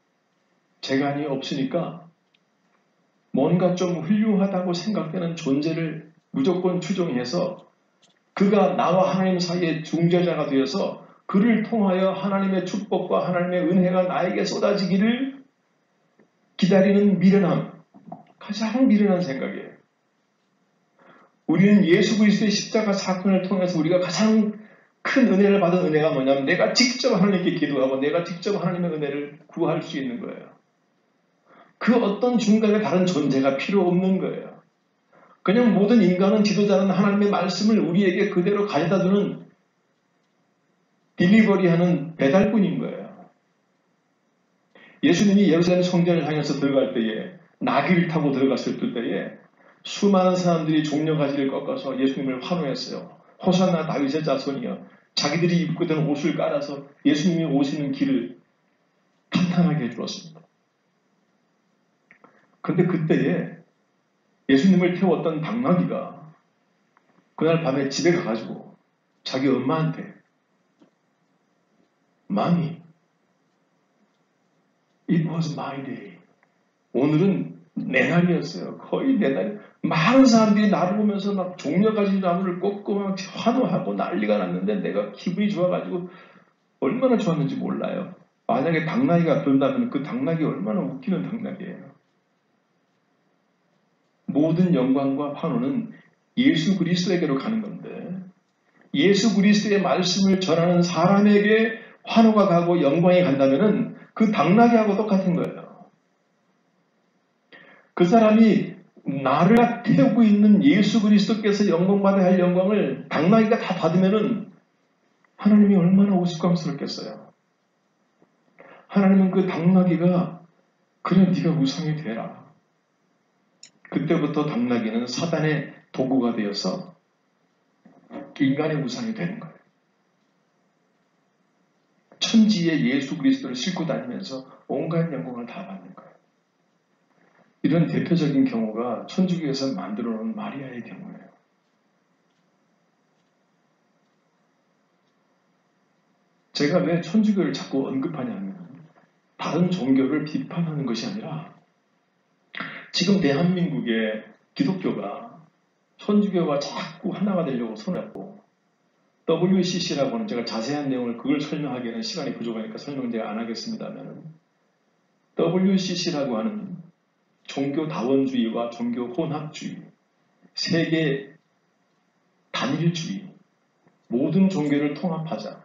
재간이 없으니까 뭔가 좀 훌륭하다고 생각되는 존재를 무조건 추종해서 그가 나와 하나님 사이의 중재자가 되어서 그를 통하여 하나님의 축복과 하나님의 은혜가 나에게 쏟아지기를 기다리는 미련함, 가장 미련한 생각이에요. 우리는 예수 그리스도의 십자가 사건을 통해서 우리가 가장 큰 은혜를 받은 은혜가 뭐냐면 내가 직접 하나님께 기도하고 내가 직접 하나님의 은혜를 구할 수 있는 거예요. 그 어떤 중간에 다른 존재가 필요 없는 거예요. 그냥 모든 인간은 지도자는 하나님의 말씀을 우리에게 그대로 가져다 주는 딜리버리하는 배달꾼인 거예요. 예수님이 예루살렘 성전을 향해서 들어갈 때에 나귀를 타고 들어갔을 때에 수많은 사람들이 종려가지를 꺾어서 예수님을 환호했어요. 호산나 다윗의 자손이여, 자기들이 입고 있던 옷을 깔아서 예수님이 오시는 길을 탄탄하게 해주었습니다. 그런데 그때에 예수님을 태웠던 당나귀가 그날 밤에 집에 가가지고 자기 엄마한테 Mommy, it was my day. 오늘은 내 날이었어요. 거의 내 날. 많은 사람들이 나를 보면서 막 종려가지 나무를 꺾고 막 환호하고 난리가 났는데 내가 기분이 좋아가지고 얼마나 좋았는지 몰라요. 만약에 당나귀가 그런다면 그 당나귀 얼마나 웃기는 당나귀예요. 모든 영광과 환호는 예수 그리스도에게로 가는 건데 예수 그리스도의 말씀을 전하는 사람에게 환호가 가고 영광이 간다면 그 당나귀하고 똑같은 거예요. 그 사람이 나를 태우고 있는 예수 그리스도께서 영광받아야 할 영광을 당나귀가 다 받으면 하나님이 얼마나 우스꽝스럽겠어요. 하나님은 그 당나귀가 그래 네가 우상이 되라. 그때부터 당나귀는 사단의 도구가 되어서 인간의 우상이 되는 거예요. 천지에 예수 그리스도를 싣고 다니면서 온갖 영광을 다 받는 거예요. 이런 대표적인 경우가 천주교에서 만들어 놓은 마리아의 경우예요. 제가 왜 천주교를 자꾸 언급하냐면 다른 종교를 비판하는 것이 아니라 지금 대한민국의 기독교가 천주교와 자꾸 하나가 되려고 손했고 WCC라고 하는 제가 자세한 내용을 그걸 설명하기에는 시간이 부족하니까 설명 제가 안 하겠습니다만 WCC라고 하는 종교다원주의와 종교 혼합주의, 세계 단일주의, 모든 종교를 통합하자.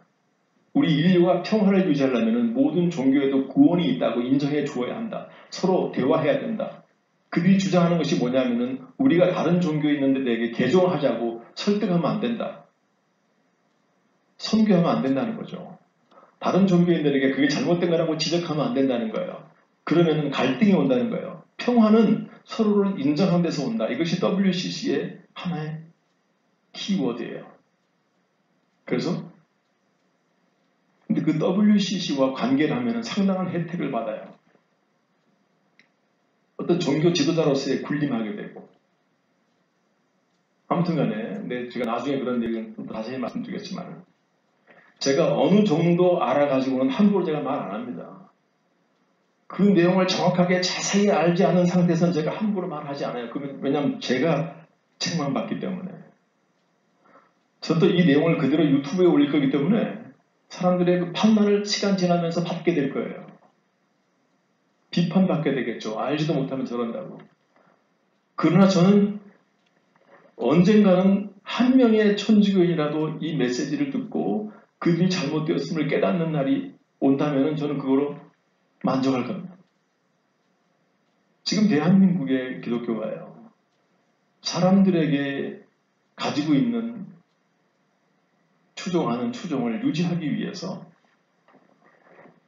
우리 인류가 평화를 유지하려면 모든 종교에도 구원이 있다고 인정해 주어야 한다. 서로 대화해야 된다. 그들이 주장하는 것이 뭐냐면은 우리가 다른 종교에 있는데 내게 개종하자고 설득하면 안 된다. 선교하면 안 된다는 거죠. 다른 종교인들에게 그게 잘못된 거라고 지적하면 안 된다는 거예요. 그러면 갈등이 온다는 거예요. 평화는 서로를 인정하는 데서 온다. 이것이 WCC의 하나의 키워드예요. 그래서 근데 그 WCC와 관계를 하면 상당한 혜택을 받아요. 어떤 종교 지도자로서의 군림하게 되고 아무튼 간에 제가 나중에 그런 얘기는 또 다시 말씀드리겠지만 제가 어느 정도 알아가지고는 함부로 제가 말 안 합니다. 그 내용을 정확하게 자세히 알지 않은 상태에서는 제가 함부로 말하지 않아요. 왜냐하면 제가 책망받기 때문에. 저도 이 내용을 그대로 유튜브에 올릴 거기 때문에 사람들의 그 판단을 시간 지나면서 받게 될 거예요. 비판받게 되겠죠. 알지도 못하면 저런다고. 그러나 저는 언젠가는 한 명의 천주교인이라도 이 메시지를 듣고 그들이 잘못되었음을 깨닫는 날이 온다면 저는 그거로 만족할 겁니다. 지금 대한민국의 기독교가요. 사람들에게 가지고 있는 추종하는 추종을 유지하기 위해서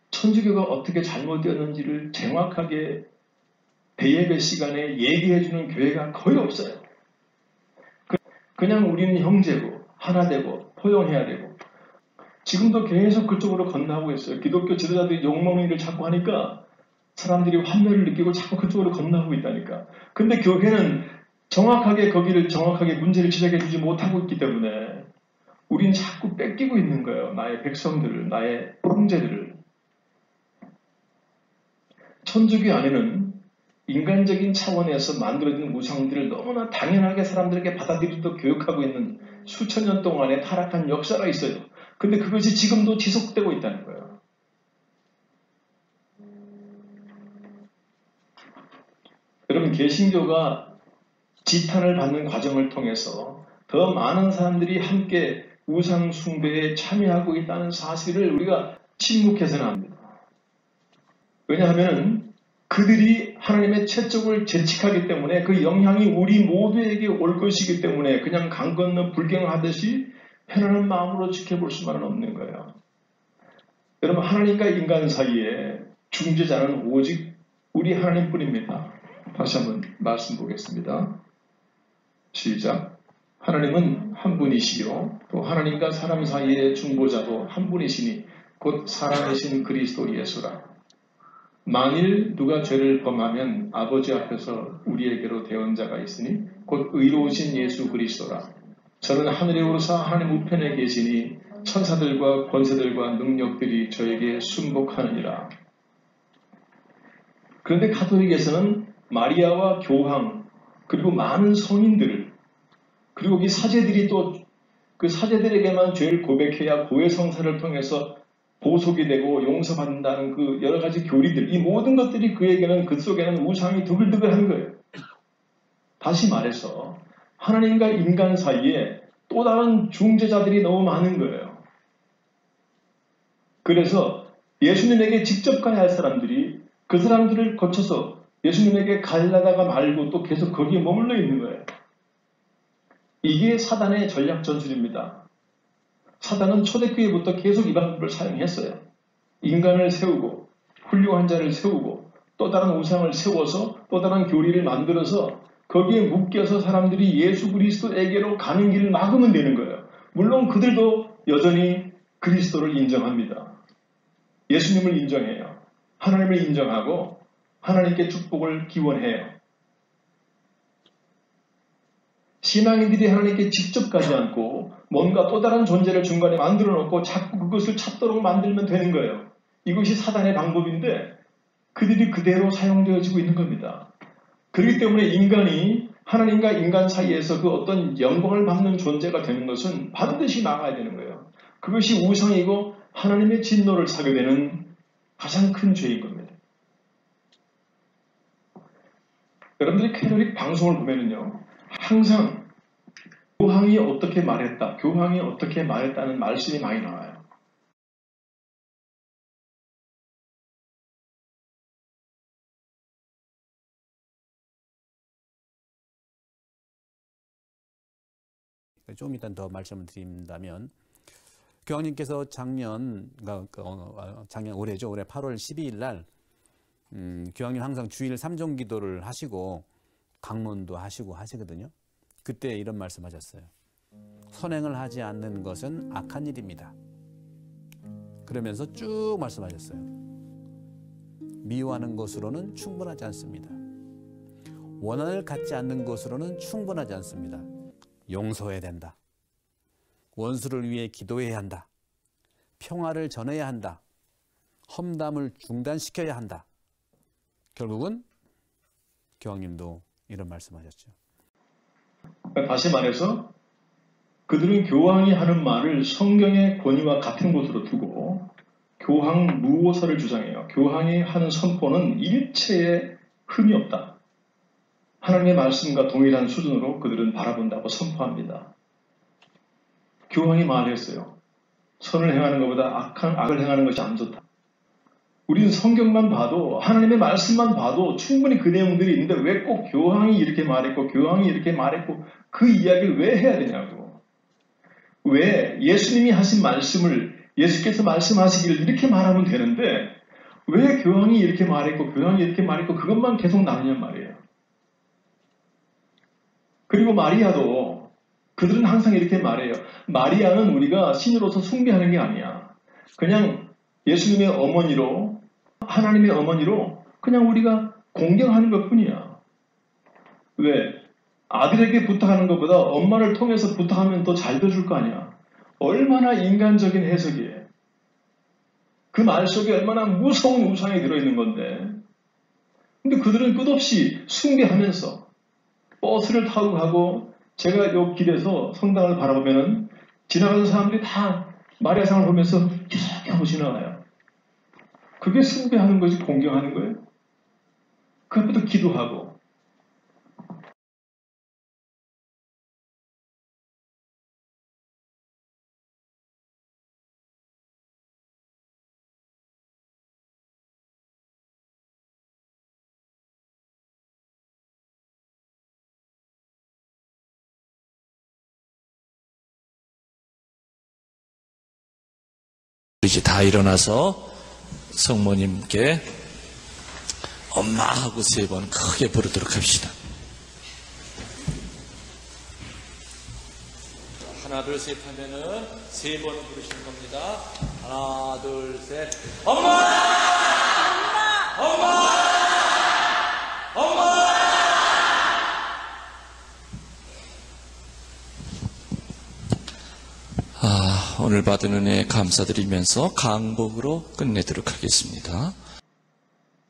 천주교가 어떻게 잘못되었는지를 정확하게 대예배 시간에 얘기해주는 교회가 거의 없어요. 그냥 우리는 형제고 하나 되고 포용해야 되고 지금도 계속 그쪽으로 건너고 있어요. 기독교 지도자들이 욕먹는 일을 자꾸 하니까 사람들이 환멸을 느끼고 자꾸 그쪽으로 건너고 있다니까. 근데 교회는 정확하게 거기를 정확하게 문제를 지적해 주지 못하고 있기 때문에 우린 자꾸 뺏기고 있는 거예요. 나의 백성들을, 나의 형제들을. 천주교 안에는 인간적인 차원에서 만들어진 우상들을 너무나 당연하게 사람들에게 받아들이도록 교육하고 있는 수천 년 동안의 타락한 역사가 있어요. 근데 그것이 지금도 지속되고 있다는 거예요. 여러분, 개신교가 지탄을 받는 과정을 통해서 더 많은 사람들이 함께 우상 숭배에 참여하고 있다는 사실을 우리가 침묵해서는 안 됩니다. 왜냐하면 그들이 하나님의 채찍을 재촉하기 때문에 그 영향이 우리 모두에게 올 것이기 때문에 그냥 강 건너 불경하듯이 편안한 마음으로 지켜볼 수만은 없는 거예요. 여러분, 하나님과 인간 사이에 중재자는 오직 우리 하나님뿐입니다. 다시 한번 말씀 보겠습니다. 시작. 하나님은 한 분이시요 또 하나님과 사람 사이의 중보자도 한 분이시니 곧 살아계신 그리스도 예수라. 만일 누가 죄를 범하면 아버지 앞에서 우리에게로 대언자가 있으니 곧 의로우신 예수 그리스도라. 저는 하늘에 오르사 하나님 우편에 계시니 천사들과 권세들과 능력들이 저에게 순복하느니라. 그런데 가톨릭에서는 마리아와 교황 그리고 많은 성인들을 그리고 이 사제들이 또 그 사제들에게만 죄를 고백해야 고해 성사를 통해서 보속이 되고 용서받는다는 그 여러 가지 교리들, 이 모든 것들이 그에게는 그 속에는 우상이 드글드글한 거예요. 다시 말해서 하나님과 인간 사이에 또 다른 중재자들이 너무 많은 거예요. 그래서 예수님에게 직접 가야 할 사람들이 그 사람들을 거쳐서 예수님에게 가려다가 말고 또 계속 거기에 머물러 있는 거예요. 이게 사단의 전략 전술입니다. 사단은 초대교회부터 계속 이 방법을 사용했어요. 인간을 세우고 훌륭한 자를 세우고 또 다른 우상을 세워서 또 다른 교리를 만들어서 거기에 묶여서 사람들이 예수 그리스도에게로 가는 길을 막으면 되는 거예요. 물론 그들도 여전히 그리스도를 인정합니다. 예수님을 인정해요. 하나님을 인정하고 하나님께 축복을 기원해요. 신앙인들이 하나님께 직접 가지 않고 뭔가 또 다른 존재를 중간에 만들어 놓고 자꾸 그것을 찾도록 만들면 되는 거예요. 이것이 사단의 방법인데 그들이 그대로 사용되어지고 있는 겁니다. 그렇기 때문에 인간이 하나님과 인간 사이에서 그 어떤 영광을 받는 존재가 되는 것은 반드시 막아야 되는 거예요. 그것이 우상이고 하나님의 진노를 사게 되는 가장 큰 죄인 겁니다. 여러분들이 캐톨릭 방송을 보면은요, 항상 교황이 어떻게 말했다, 교황이 어떻게 말했다는 말씀이 많이 나와요. 좀 이따 더 말씀을 드린다면 교황님께서 작년 올해죠. 올해 8월 12일 날 교황님 항상 주일 3종 기도를 하시고 강론도 하시고 하시거든요. 그때 이런 말씀하셨어요. 선행을 하지 않는 것은 악한 일입니다. 그러면서 쭉 말씀하셨어요. 미워하는 것으로는 충분하지 않습니다. 원한을 갖지 않는 것으로는 충분하지 않습니다. 용서해야 된다. 원수를 위해 기도해야 한다. 평화를 전해야 한다. 험담을 중단시켜야 한다. 결국은 교황님도 이런 말씀하셨죠. 다시 말해서 그들은 교황이 하는 말을 성경의 권위와 같은 곳으로 두고 교황 무오서를 주장해요. 교황이 하는 선포는 일체의 흠이 없다. 하나님의 말씀과 동일한 수준으로 그들은 바라본다고 선포합니다. 교황이 말했어요. 선을 행하는 것보다 악을 행하는 것이 안 좋다. 우리는 성경만 봐도 하나님의 말씀만 봐도 충분히 그 내용들이 있는데 왜 꼭 교황이 이렇게 말했고 교황이 이렇게 말했고 그 이야기를 왜 해야 되냐고. 왜 예수님이 하신 말씀을 예수께서 말씀하시기를 이렇게 말하면 되는데 왜 교황이 이렇게 말했고 교황이 이렇게 말했고 그것만 계속 나누냔 말이에요. 그리고 마리아도 그들은 항상 이렇게 말해요. 마리아는 우리가 신으로서 숭배하는 게 아니야. 그냥 예수님의 어머니로 하나님의 어머니로 그냥 우리가 공경하는 것뿐이야. 왜? 아들에게 부탁하는 것보다 엄마를 통해서 부탁하면 더 잘 돼줄 거 아니야. 얼마나 인간적인 해석이에요. 그 말 속에 얼마나 무서운 우상이 들어있는 건데. 근데 그들은 끝없이 숭배하면서 버스를 타고 가고 제가 요 길에서 성당을 바라보면은 지나가는 사람들이 다 마리아상을 보면서 이렇게 하고 지나가요. 그게 숭배하는 것이 공경하는 거예요. 그 앞에도 기도하고. 이제 다 일어나서 성모님께 엄마 하고 3번 크게 부르도록 합시다. 하나 둘 셋 하면은 3번 부르시는 겁니다. 하나 둘 셋 엄마! 엄마! 엄마! 엄마! 오늘 받은 은혜 감사드리면서 강복으로 끝내도록 하겠습니다.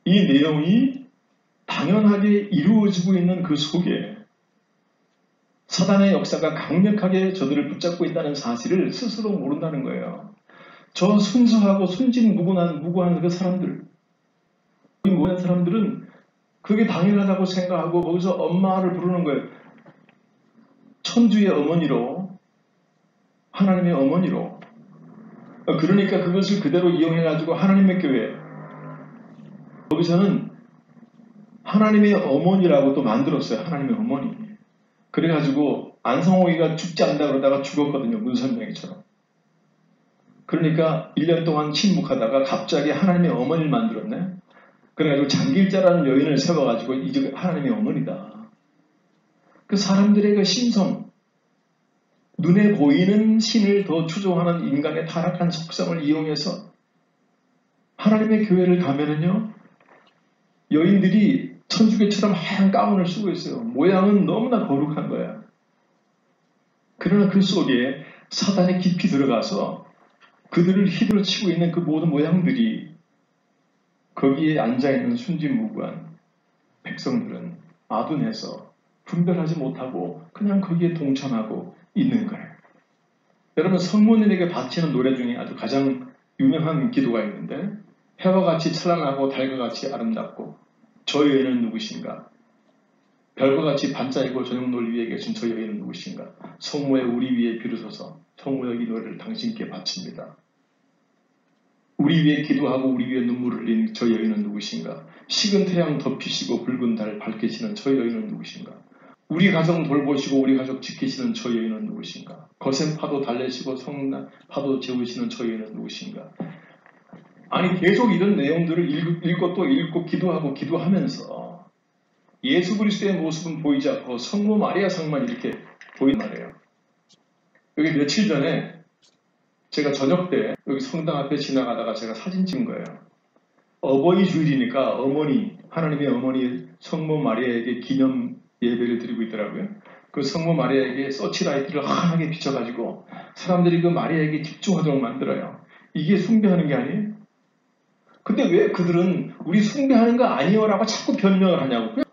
이 내용이 당연하게 이루어지고 있는 그 속에 사단의 역사가 강력하게 저들을 붙잡고 있다는 사실을 스스로 모른다는 거예요. 저 순수하고 순진무구한 그 사람들, 이 모든 사람들은 그게 당연하다고 생각하고 거기서 엄마를 부르는 거예요. 천주의 어머니로, 하나님의 어머니로. 그러니까 그것을 그대로 이용해가지고 하나님의 교회, 거기서는 하나님의 어머니라고 또 만들었어요. 하나님의 어머니. 그래가지고 안성호이가 죽지 않는다 그러다가 죽었거든요. 문선명이처럼. 그러니까 1년 동안 침묵하다가 갑자기 하나님의 어머니를 만들었네. 그래가지고 장길자라는 여인을 세워가지고 이제 하나님의 어머니다. 그 사람들의 그 심성, 눈에 보이는 신을 더 추종하는 인간의 타락한 속성을 이용해서 하나님의 교회를 가면은요, 여인들이 천주교처럼 하얀 가운을 쓰고 있어요. 모양은 너무나 거룩한 거야. 그러나 그 속에 사단이 깊이 들어가서 그들을 휘둘러치고 있는 그 모든 모양들이 거기에 앉아있는 순진무구한 백성들은 아둔해서 분별하지 못하고 그냥 거기에 동참하고 있는 거예요. 여러분, 성모님에게 바치는 노래 중에 아주 가장 유명한 기도가 있는데, 해와 같이 찬란하고 달과 같이 아름답고 저 여인은 누구신가? 별과 같이 반짝이고 저녁노을 위에 계신 저 여인은 누구신가? 성모의 우리 위에 비로소서 성모의 이 노래를 당신께 바칩니다. 우리 위에 기도하고 우리 위에 눈물을 흘린 저 여인은 누구신가? 식은 태양 덮이시고 붉은 달 밝히시는 저 여인은 누구신가? 우리 가정 돌보시고 우리 가족 지키시는 저 여인은 누구신가? 거센 파도 달래시고 성난 파도 재우시는 저 여인은 누구신가? 아니, 계속 이런 내용들을 읽고 또 읽고 기도하고 기도하면서 예수 그리스도의 모습은 보이지 않고 성모 마리아 상만 이렇게 보인단 말이에요. 여기 며칠 전에 제가 저녁 때 여기 성당 앞에 지나가다가 제가 사진 찍은 거예요. 어버이 주일이니까 어머니, 하나님의 어머니 성모 마리아에게 기념 예배를 드리고 있더라고요. 그 성모 마리아에게 서치라이트를 환하게 비춰가지고 사람들이 그 마리아에게 집중하도록 만들어요. 이게 숭배하는 게 아니에요? 근데 왜 그들은 우리 숭배하는 거 아니에요 라고 자꾸 변명을 하냐고. 그냥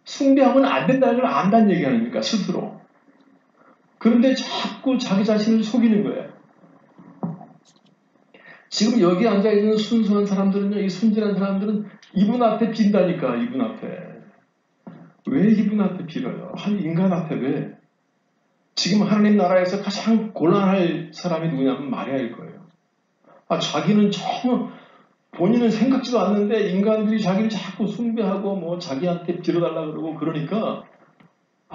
숭배하면 안 된다는 걸 안다는 얘기 아닙니까? 스스로. 그런데 자꾸 자기 자신을 속이는 거예요. 지금 여기 앉아있는 순수한 사람들은요, 이 순진한 사람들은 이분 앞에 빈다니까, 이분 앞에. 왜 이분 앞에 빌어요? 한 인간 앞에 왜? 지금 하나님 나라에서 가장 곤란할 사람이 누구냐면 마리아일 거예요. 자기는 전혀 본인은 생각지도 않는데 인간들이 자기를 자꾸 숭배하고 뭐 자기한테 빌어달라 그러고 그러니까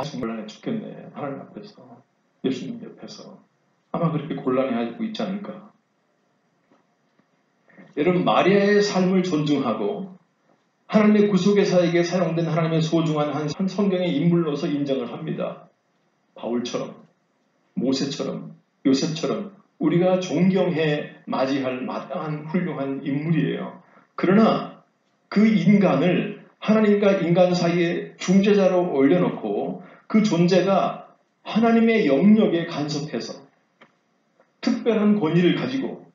정말 곤란해 죽겠네. 하나님 앞에서. 예수님 옆에서. 아마 그렇게 곤란해하고 있지 않을까. 여러분, 마리아의 삶을 존중하고 하나님의 구속의사에게 사용된 하나님의 소중한 한 성경의 인물로서 인정을 합니다. 바울처럼, 모세처럼, 요셉처럼 우리가 존경해 맞이할 마땅한 훌륭한 인물이에요. 그러나 그 인간을 하나님과 인간 사이에 중재자로 올려놓고 그 존재가 하나님의 영역에 간섭해서 특별한 권위를 가지고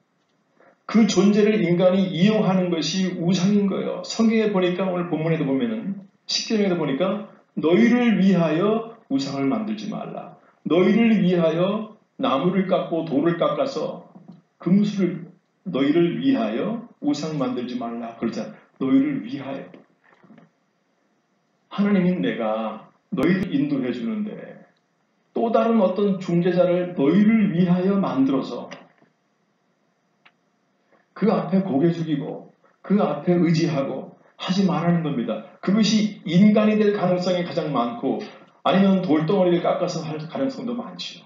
그 존재를 인간이 이용하는 것이 우상인 거예요. 성경에 보니까 오늘 본문에도 보면은 10절에도 보니까 너희를 위하여 우상을 만들지 말라. 너희를 위하여 나무를 깎고 돌을 깎아서 금수를 너희를 위하여 우상 만들지 말라. 그러자 너희를 위하여. 하나님인 내가 너희를 인도해 주는데 또 다른 어떤 중재자를 너희를 위하여 만들어서 그 앞에 고개 숙이고 그 앞에 의지하고 하지 말라는 겁니다. 그것이 인간이 될 가능성이 가장 많고 아니면 돌덩어리를 깎아서 할 가능성도 많지요.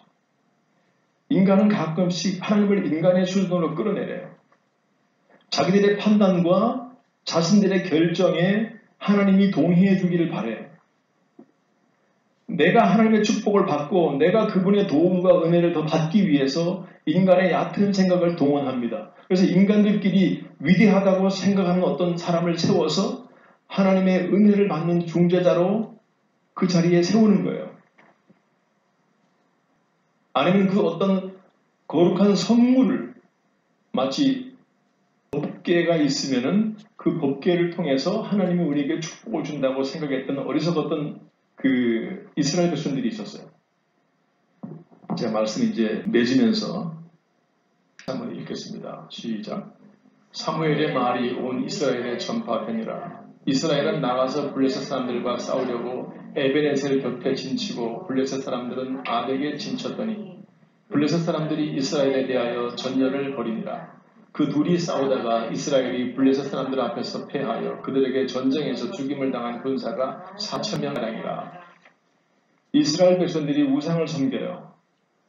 인간은 가끔씩 하나님을 인간의 수준으로 끌어내려요. 자기들의 판단과 자신들의 결정에 하나님이 동의해 주기를 바라요. 내가 하나님의 축복을 받고 내가 그분의 도움과 은혜를 더 받기 위해서 인간의 얕은 생각을 동원합니다. 그래서 인간들끼리 위대하다고 생각하는 어떤 사람을 세워서 하나님의 은혜를 받는 중재자로 그 자리에 세우는 거예요. 아니면 그 어떤 거룩한 선물을 마치 법궤가 있으면은 그 법궤를 통해서 하나님이 우리에게 축복을 준다고 생각했던 어리석었던 그 이스라엘 백성들이 있었어요. 제가 말씀 이제 맺으면서 한번 읽겠습니다. 시작. 사무엘의 말이 온 이스라엘에 전파되니라. 이스라엘은 나가서 블레셋 사람들과 싸우려고 에베네셀 곁에 진치고 블레셋 사람들은 아벡에 진쳤더니 블레셋 사람들이 이스라엘에 대하여 전열을 벌이니라. 그 둘이 싸우다가 이스라엘이 블레셋 사람들 앞에서 패하여 그들에게 전쟁에서 죽임을 당한 군사가 4,000명이라. 이스라엘 백성들이 우상을 섬겨요.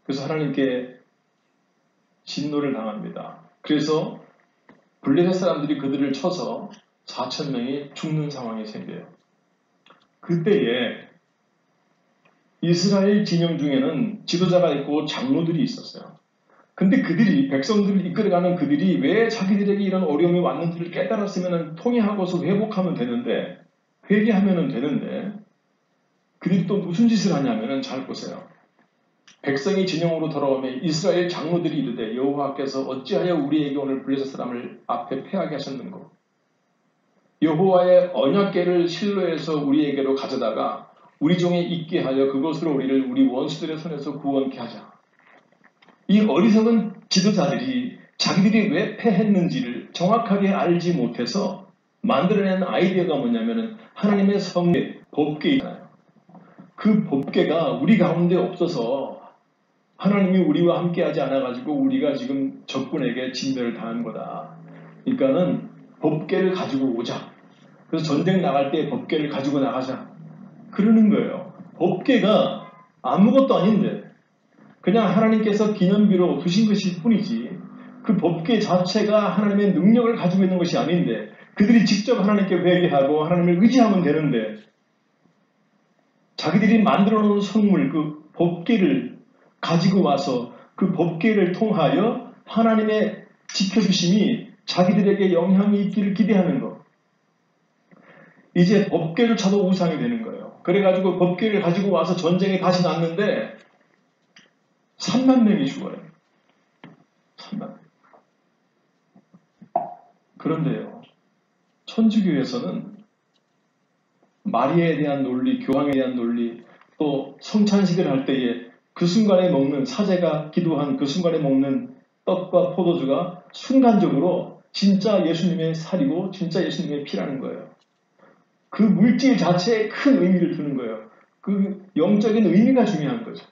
그래서 하나님께 진노를 당합니다. 그래서 블레셋 사람들이 그들을 쳐서 4,000명이 죽는 상황이 생겨요. 그때에 이스라엘 진영 중에는 지도자가 있고 장로들이 있었어요. 근데 그들이 백성들을 이끌어가는 그들이 왜 자기들에게 이런 어려움이 왔는지를 깨달았으면 통회하고서 회복하면 되는데 회개하면 되는데 그들이 또 무슨 짓을 하냐면은 잘 보세요. 백성이 진영으로 돌아오면 이스라엘 장로들이 이르되 여호와께서 어찌하여 우리에게 오늘 블레셋 사람을 앞에 패하게 하셨는고 여호와의 언약궤를 실로에서 우리에게로 가져다가 우리 종에 있게 하여 그것으로 우리를 우리 원수들의 손에서 구원케 하자. 이 어리석은 지도자들이 자기들이 왜 패했는지를 정확하게 알지 못해서 만들어낸 아이디어가 뭐냐면은 하나님의 성례, 법궤잖아요. 그 법궤가 우리 가운데 없어서 하나님이 우리와 함께하지 않아가지고 우리가 지금 적군에게 진멸을 당한 거다. 그러니까는 법궤를 가지고 오자. 그래서 전쟁 나갈 때 법궤를 가지고 나가자. 그러는 거예요. 법궤가 아무것도 아닌데 그냥 하나님께서 기념비로 두신 것일 뿐이지 그 법궤 자체가 하나님의 능력을 가지고 있는 것이 아닌데 그들이 직접 하나님께 회개하고 하나님을 의지하면 되는데 자기들이 만들어 놓은 선물 그 법궤를 가지고 와서 그 법궤를 통하여 하나님의 지켜주심이 자기들에게 영향이 있기를 기대하는 것. 이제 법궤조차도 우상이 되는 거예요. 그래가지고 법궤를 가지고 와서 전쟁에 다시 났는데 3만 명이 죽어요. 3만 명. 그런데요, 천주교에서는 마리아에 대한 논리, 교황에 대한 논리, 또 성찬식을 할 때에 그 순간에 먹는, 사제가 기도한 그 순간에 먹는 떡과 포도주가 순간적으로 진짜 예수님의 살이고 진짜 예수님의 피라는 거예요. 그 물질 자체에 큰 의미를 두는 거예요. 그 영적인 의미가 중요한 거죠.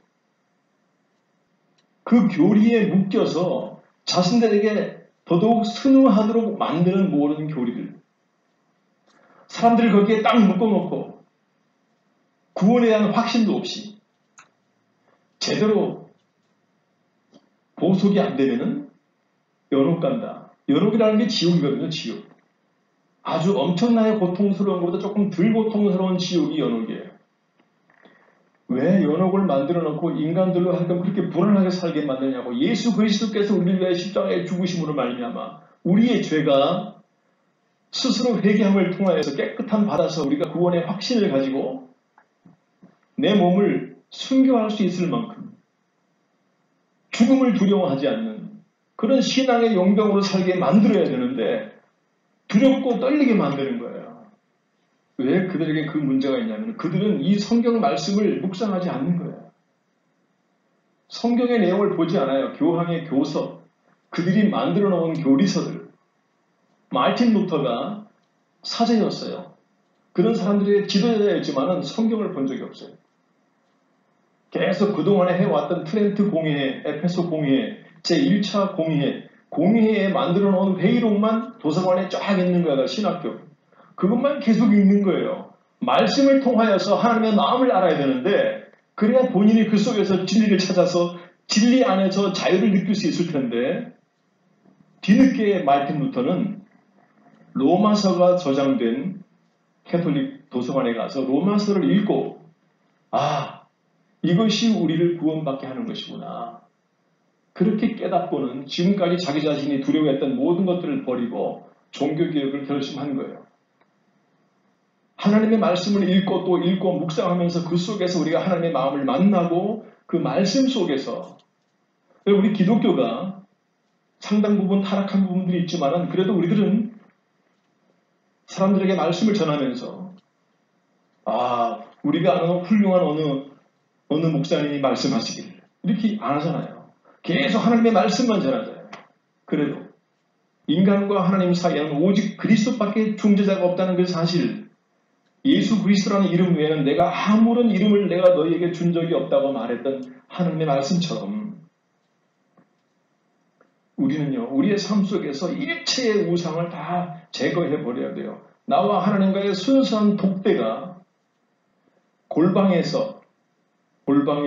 그 교리에 묶여서 자신들에게 더더욱 순응하도록 만드는 모든 교리들. 사람들을 거기에 딱 묶어놓고 구원에 대한 확신도 없이 제대로 보석이 안 되면은 연옥 간다. 연옥이라는 게 지옥이거든요, 지옥. 아주 엄청나게 고통스러운 것보다 조금 덜 고통스러운 지옥이 연옥이에요. 왜 연옥을 만들어 놓고 인간들로 하여금 그렇게 불안하게 살게 만드냐고. 예수 그리스도께서 우리를 위해 십자가에 죽으심으로 말미암아 우리의 죄가 스스로 회개함을 통하여서 깨끗함 받아서 우리가 구원의 확신을 가지고 내 몸을 순교할 수 있을 만큼 죽음을 두려워하지 않는 그런 신앙의 용병으로 살게 만들어야 되는데 두렵고 떨리게 만드는 거예요. 왜 그들에게 그 문제가 있냐면 그들은 이 성경 말씀을 묵상하지 않는 거예요. 성경의 내용을 보지 않아요. 교황의 교서, 그들이 만들어 놓은 교리서들. 마르틴 루터가 사제였어요. 그런 사람들의 지도자였지만 성경을 본 적이 없어요. 계속 그동안에 해왔던 트렌트 공의회, 에페소 공의회, 제1차 공의회, 공의회에 만들어 놓은 회의록만 도서관에 쫙 있는 거예요. 신학교. 그것만 계속 읽는 거예요. 말씀을 통하여서 하나님의 마음을 알아야 되는데 그래야 본인이 그 속에서 진리를 찾아서 진리 안에서 자유를 느낄 수 있을 텐데 뒤늦게 마르틴 루터는 로마서가 저장된 캐톨릭 도서관에 가서 로마서를 읽고 이것이 우리를 구원받게 하는 것이구나. 그렇게 깨닫고는 지금까지 자기 자신이 두려워했던 모든 것들을 버리고 종교개혁을 결심한 거예요. 하나님의 말씀을 읽고 또 읽고 묵상하면서 그 속에서 우리가 하나님의 마음을 만나고 그 말씀 속에서 우리 기독교가 상당 부분 타락한 부분들이 있지만 그래도 우리들은 사람들에게 말씀을 전하면서 우리가 아는 훌륭한 어느 목사님이 말씀하시기를 이렇게 안 하잖아요. 계속 하나님의 말씀만 전하잖아요. 그래도 인간과 하나님 사이에는 오직 그리스도밖에 중재자가 없다는 그 사실, 예수 그리스도라는 이름 외에는 내가 아무런 이름을 내가 너희에게 준 적이 없다고 말했던 하나님의 말씀처럼 우리는요, 우리의 삶 속에서 일체의 우상을 다 제거해 버려야 돼요. 나와 하나님과의 순수한 독대가 골방에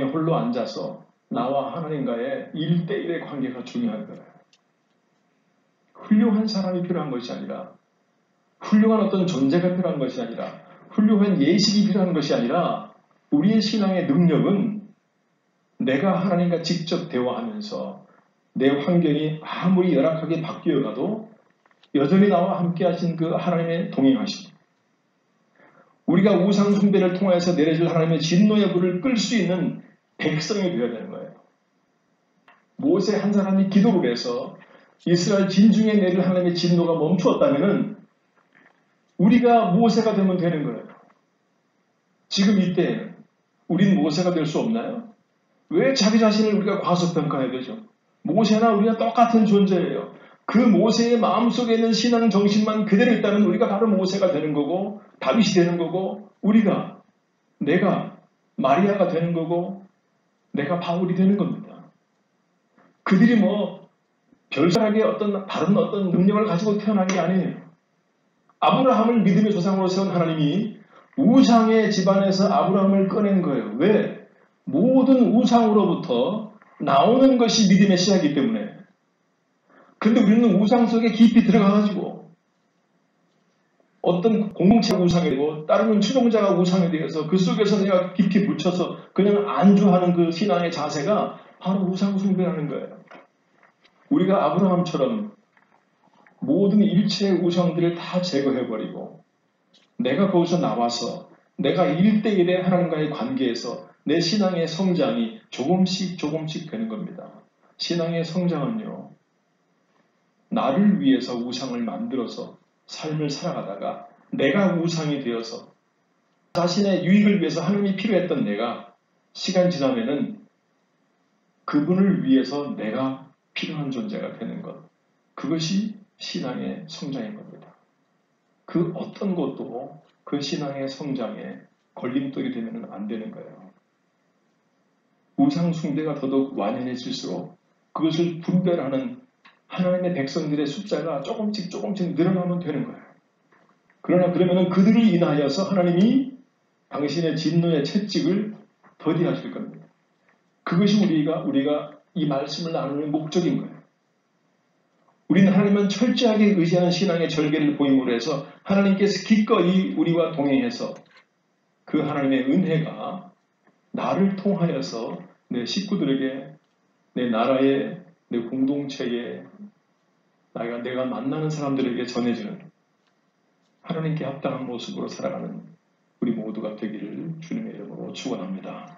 홀로 앉아서 나와 하나님과의 1대1의 관계가 중요한 거예요. 훌륭한 사람이 필요한 것이 아니라, 훌륭한 어떤 존재가 필요한 것이 아니라, 훌륭한 예식이 필요한 것이 아니라, 우리의 신앙의 능력은 내가 하나님과 직접 대화하면서 내 환경이 아무리 열악하게 바뀌어가도 여전히 나와 함께 하신 그 하나님의 동행하심, 우리가 우상 숭배를 통해서 내려질 하나님의 진노의 불을 끌 수 있는 백성이 되어야 되는 거예요. 모세 한 사람이 기도를 해서 이스라엘 진중에 내릴 하나님의 진노가 멈추었다면 우리가 모세가 되면 되는 거예요. 지금 이때에는 우린 모세가 될 수 없나요? 왜 자기 자신을 우리가 과소평가해야 되죠? 모세나 우리가 똑같은 존재예요. 그 모세의 마음속에 있는 신앙 정신만 그대로 있다면 우리가 바로 모세가 되는 거고 다윗이 되는 거고 내가 마리아가 되는 거고 내가 바울이 되는 겁니다. 그들이 별다르게 다른 어떤 능력을 가지고 태어난 게 아니에요. 아브라함을 믿음의 조상으로 세운 하나님이 우상의 집안에서 아브라함을 꺼낸 거예요. 왜? 모든 우상으로부터 나오는 것이 믿음의 씨앗이기 때문에. 그런데 우리는 우상 속에 깊이 들어가가지고 어떤 공동체가 우상이 되고 다른 추종자가 우상이 되어서 그 속에서 내가 깊이 묻혀서 그냥 안주하는 그 신앙의 자세가 바로 우상 숭배라는 거예요. 우리가 아브라함처럼 모든 일체의 우상들을 다 제거해버리고 내가 거기서 나와서 내가 1대1의 하나님과의 관계에서 내 신앙의 성장이 조금씩 되는 겁니다. 신앙의 성장은요, 나를 위해서 우상을 만들어서 삶을 살아가다가 내가 우상이 되어서 자신의 유익을 위해서 하나님이 필요했던 내가 시간 지나면은 그분을 위해서 내가 필요한 존재가 되는 것. 그것이 신앙의 성장인 겁니다. 그 어떤 것도 그 신앙의 성장에 걸림돌이 되면 안 되는 거예요. 우상 숭배가 더더욱 완연해질수록 그것을 분별하는 하나님의 백성들의 숫자가 조금씩 늘어나면 되는 거예요. 그러나 그러면 그들을 인하여서 하나님이 당신의 진노의 채찍을 더디하실 겁니다. 그것이 우리가 이 말씀을 나누는 목적인 거예요. 우리는 하나님은 철저하게 의지하는 신앙의 절개를 보임으로 해서 하나님께서 기꺼이 우리와 동행해서 그 하나님의 은혜가 나를 통하여서 내 식구들에게, 내 나라에, 내 공동체에, 내가 만나는 사람들에게 전해지는 하나님께 합당한 모습으로 살아가는 우리 모두가 되기를 주님의 이름으로 축원합니다.